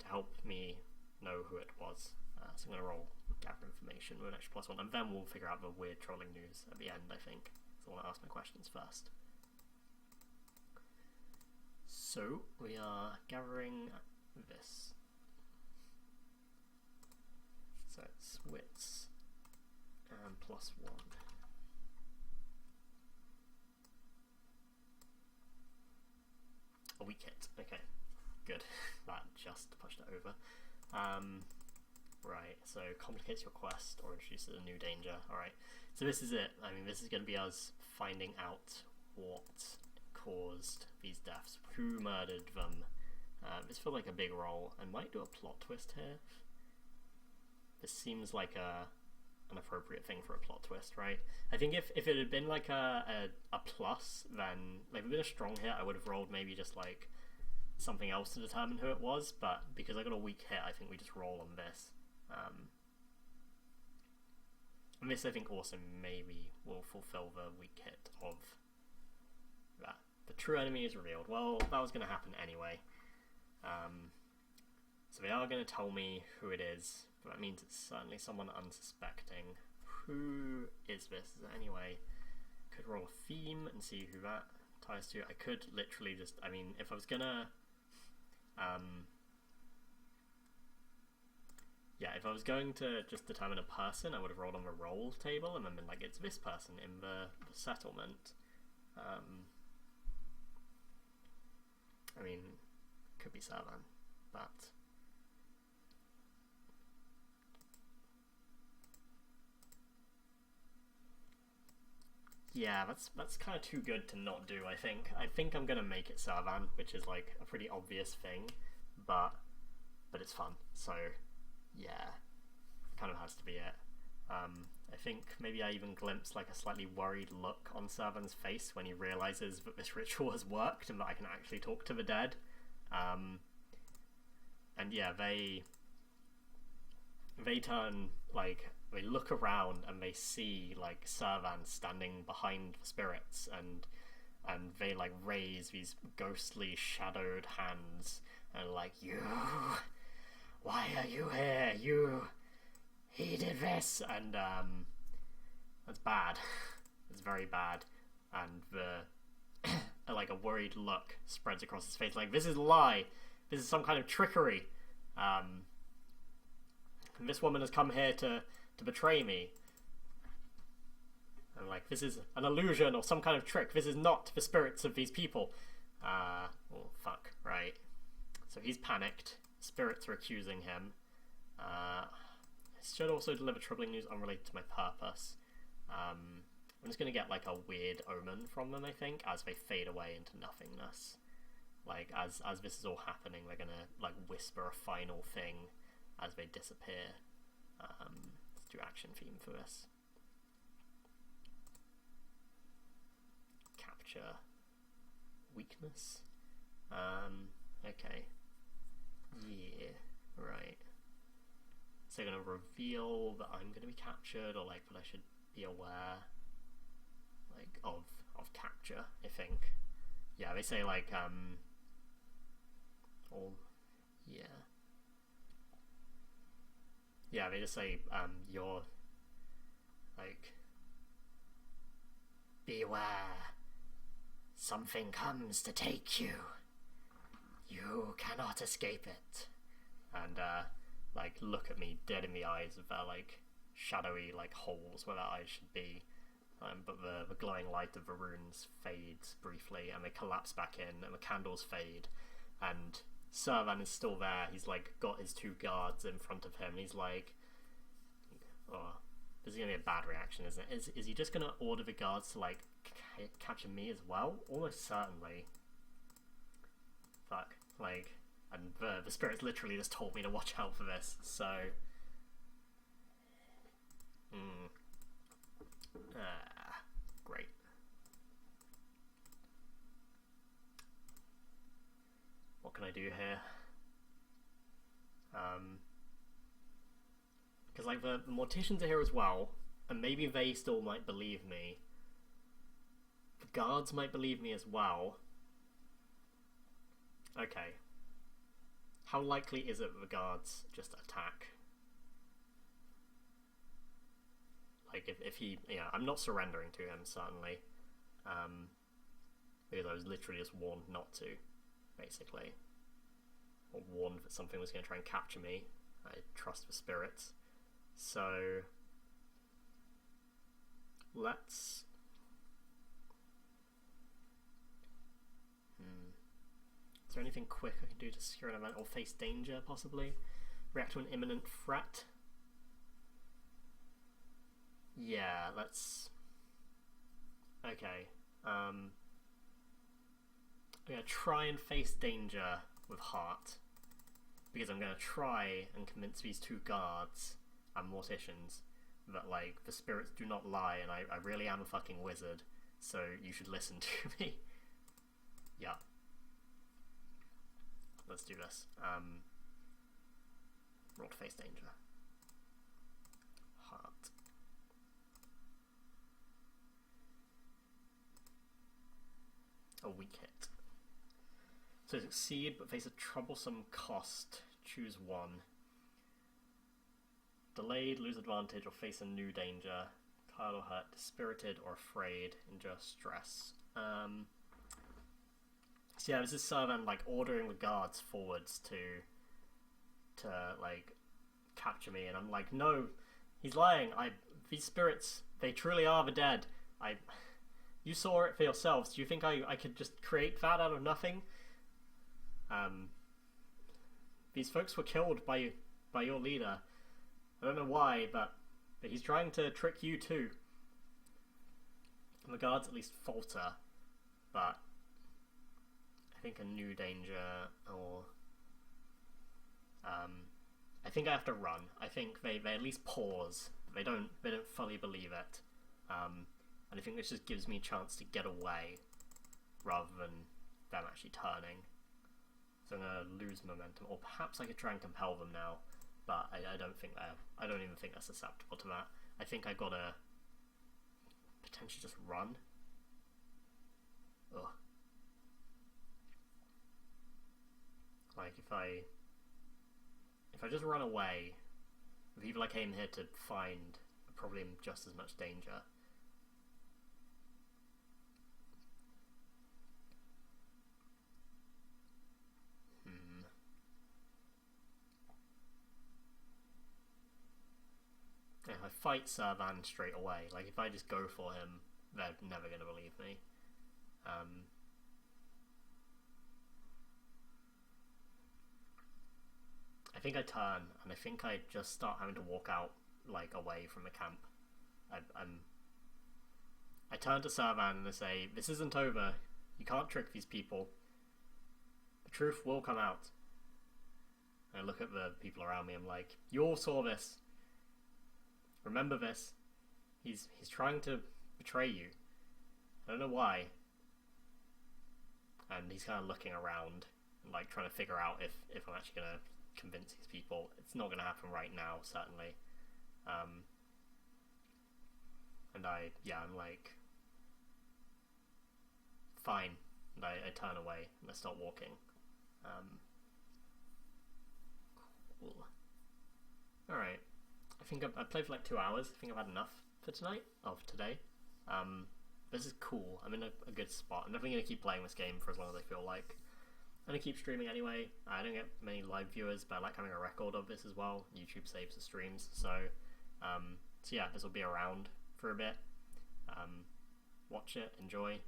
help me know who it was. So I'm gonna roll gather information with an extra +1, and then we'll figure out the weird trolling news at the end. I think so. I want to ask my questions first. So we are gathering this. So it's wits and +1. A weak hit. Okay, good. That just pushed it over. Right, so complicates your quest or introduces a new danger. Alright, so this is it. I mean, this is going to be us finding out what caused these deaths, who murdered them. This feels like a big role, and might do a plot twist here. This seems like an appropriate thing for a plot twist, right? I think if it had been like a plus, then like if it had been a strong hit, I would have rolled maybe just like something else to determine who it was, but because I got a weak hit, I think we just roll on this. And this I think also maybe will fulfill the weak hit of that. The true enemy is revealed. Well, that was going to happen anyway. So they are going to tell me who it is, but that means it's certainly someone unsuspecting. Who is this? Is there any way I could roll a theme and see who that ties to? I could literally just, I mean, if I was gonna yeah, if I was going to just determine a person, I would have rolled on the roll table and then been like, it's this person in the settlement. I mean, could be Servan, but yeah, that's kind of too good to not do. I think I'm gonna make it Servan, which is like a pretty obvious thing, but it's fun. So yeah, kind of has to be it. I think maybe I even glimpsed like a slightly worried look on Servan's face when he realizes that this ritual has worked and that I can actually talk to the dead. And yeah, they turn, like, they look around and they see like Servan standing behind the spirits, and they like raise these ghostly shadowed hands and like, you, why are you here? He did this, and that's bad. It's very bad, and the like a worried look spreads across his face. Like, this is a lie. This is some kind of trickery. This woman has come here to betray me. And like, this is an illusion or some kind of trick. This is not the spirits of these people. Oh fuck, right. So he's panicked. Spirits are accusing him. It should also deliver troubling news unrelated to my purpose. I'm just gonna get like a weird omen from them, I think, as they fade away into nothingness. Like, as this is all happening, they're gonna like whisper a final thing as they disappear. Let's do action theme for this. Capture weakness. Okay. Yeah, right. So they're gonna reveal that I'm gonna be captured, or like that I should be aware like of capture, I think. Yeah, they say like or yeah. Yeah, they just say you're like Beware. Something comes to take you. You cannot escape it. And, like, look at me dead in the eyes with their, like, shadowy, like, holes where their eyes should be. But the glowing light of the runes fades briefly, and they collapse back in, and the candles fade, and Servan is still there. He's, like, got his 2 guards in front of him, and he's like, oh, this is gonna be a bad reaction, isn't it? Is he just gonna order the guards to, like, capture me as well? Almost certainly. Fuck. Like, and the spirits literally just told me to watch out for this, so... great. What can I do here? Because, like, the morticians are here as well, and maybe they still might believe me. The guards might believe me as well. Okay. How likely is it that the guards just attack? Like, if he... Yeah, I'm not surrendering to him, certainly. Because I was literally just warned not to, basically. Or warned that something was going to try and capture me. I trust the spirits. So... let's... Is there anything quick I can do to secure an event or face danger, possibly? React to an imminent threat? Yeah, let's... Okay. I'm going to try and face danger with heart. Because I'm going to try and convince these 2 guards and morticians that, like, the spirits do not lie and I really am a fucking wizard, so you should listen to me. Yeah. Let's do this. Roll to face danger. Heart. A weak hit. So succeed, but face a troublesome cost. Choose one. Delayed, lose advantage, or face a new danger. Tired or hurt, dispirited or afraid, endure stress. So yeah, this is Servan, like, ordering the guards forwards to like, capture me, and I'm like, no, he's lying. These spirits, they truly are the dead. You saw it for yourselves. Do you think I could just create that out of nothing? These folks were killed by your leader. I don't know why, but he's trying to trick you too. And the guards at least falter, but I think a new danger, or I think I have to run. I think they at least pause. They don't fully believe it, and I think this just gives me a chance to get away rather than them actually turning. So I'm gonna lose momentum, or perhaps I could try and compel them now, but I don't even think they're susceptible to that. I think I gotta potentially just run. Ugh. Like, if I just run away, the people I came here to find are probably in just as much danger. If I fight Servan straight away, like, if I just go for him, they're never going to believe me. I think I turn, and I think I just start having to walk out, like, away from the camp. I turn to Servan and I say, this isn't over. You can't trick these people. The truth will come out. I look at the people around me, I'm like, you all saw this. Remember this. He's trying to betray you. I don't know why. And he's kind of looking around and, like, trying to figure out if I'm actually going to convince these people. It's not going to happen right now, certainly. And I'm like, fine. And I turn away and I start walking. Cool. Alright. I think I've played for like 2 hours. I think I've had enough for today. this is cool. I'm in a good spot. I'm definitely going to keep playing this game for as long as I feel like. I'm going to keep streaming anyway. I don't get many live viewers, but I like having a record of this as well. YouTube saves the streams, so yeah, this will be around for a bit. Watch it, enjoy.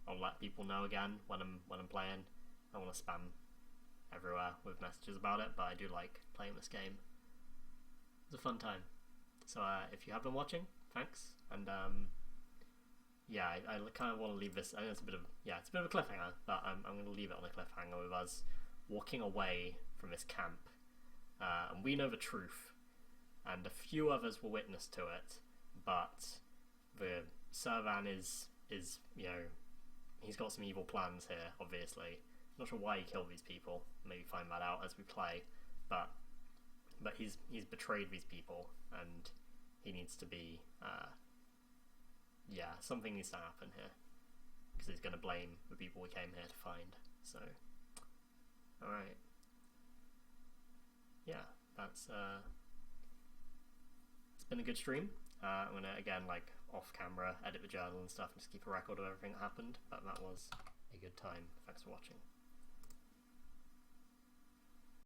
I'll let people know again when I'm playing. I want to spam everywhere with messages about it, but I do like playing this game. It's a fun time. So if you have been watching, thanks. And yeah, I kind of want to leave this. I know it's a bit of a cliffhanger, but I'm going to leave it on a cliffhanger with us walking away from this camp, and we know the truth, and a few others were witness to it, but the Servan is he's got some evil plans here. Obviously, not sure why he killed these people. Maybe find that out as we play, but he's betrayed these people, and he needs to be something needs to happen here, because he's going to blame the people we came here to find. So alright, yeah, that's it's been a good stream. I'm going to again, like, off camera edit the journal and stuff and just keep a record of everything that happened, but that was a good time. Thanks for watching.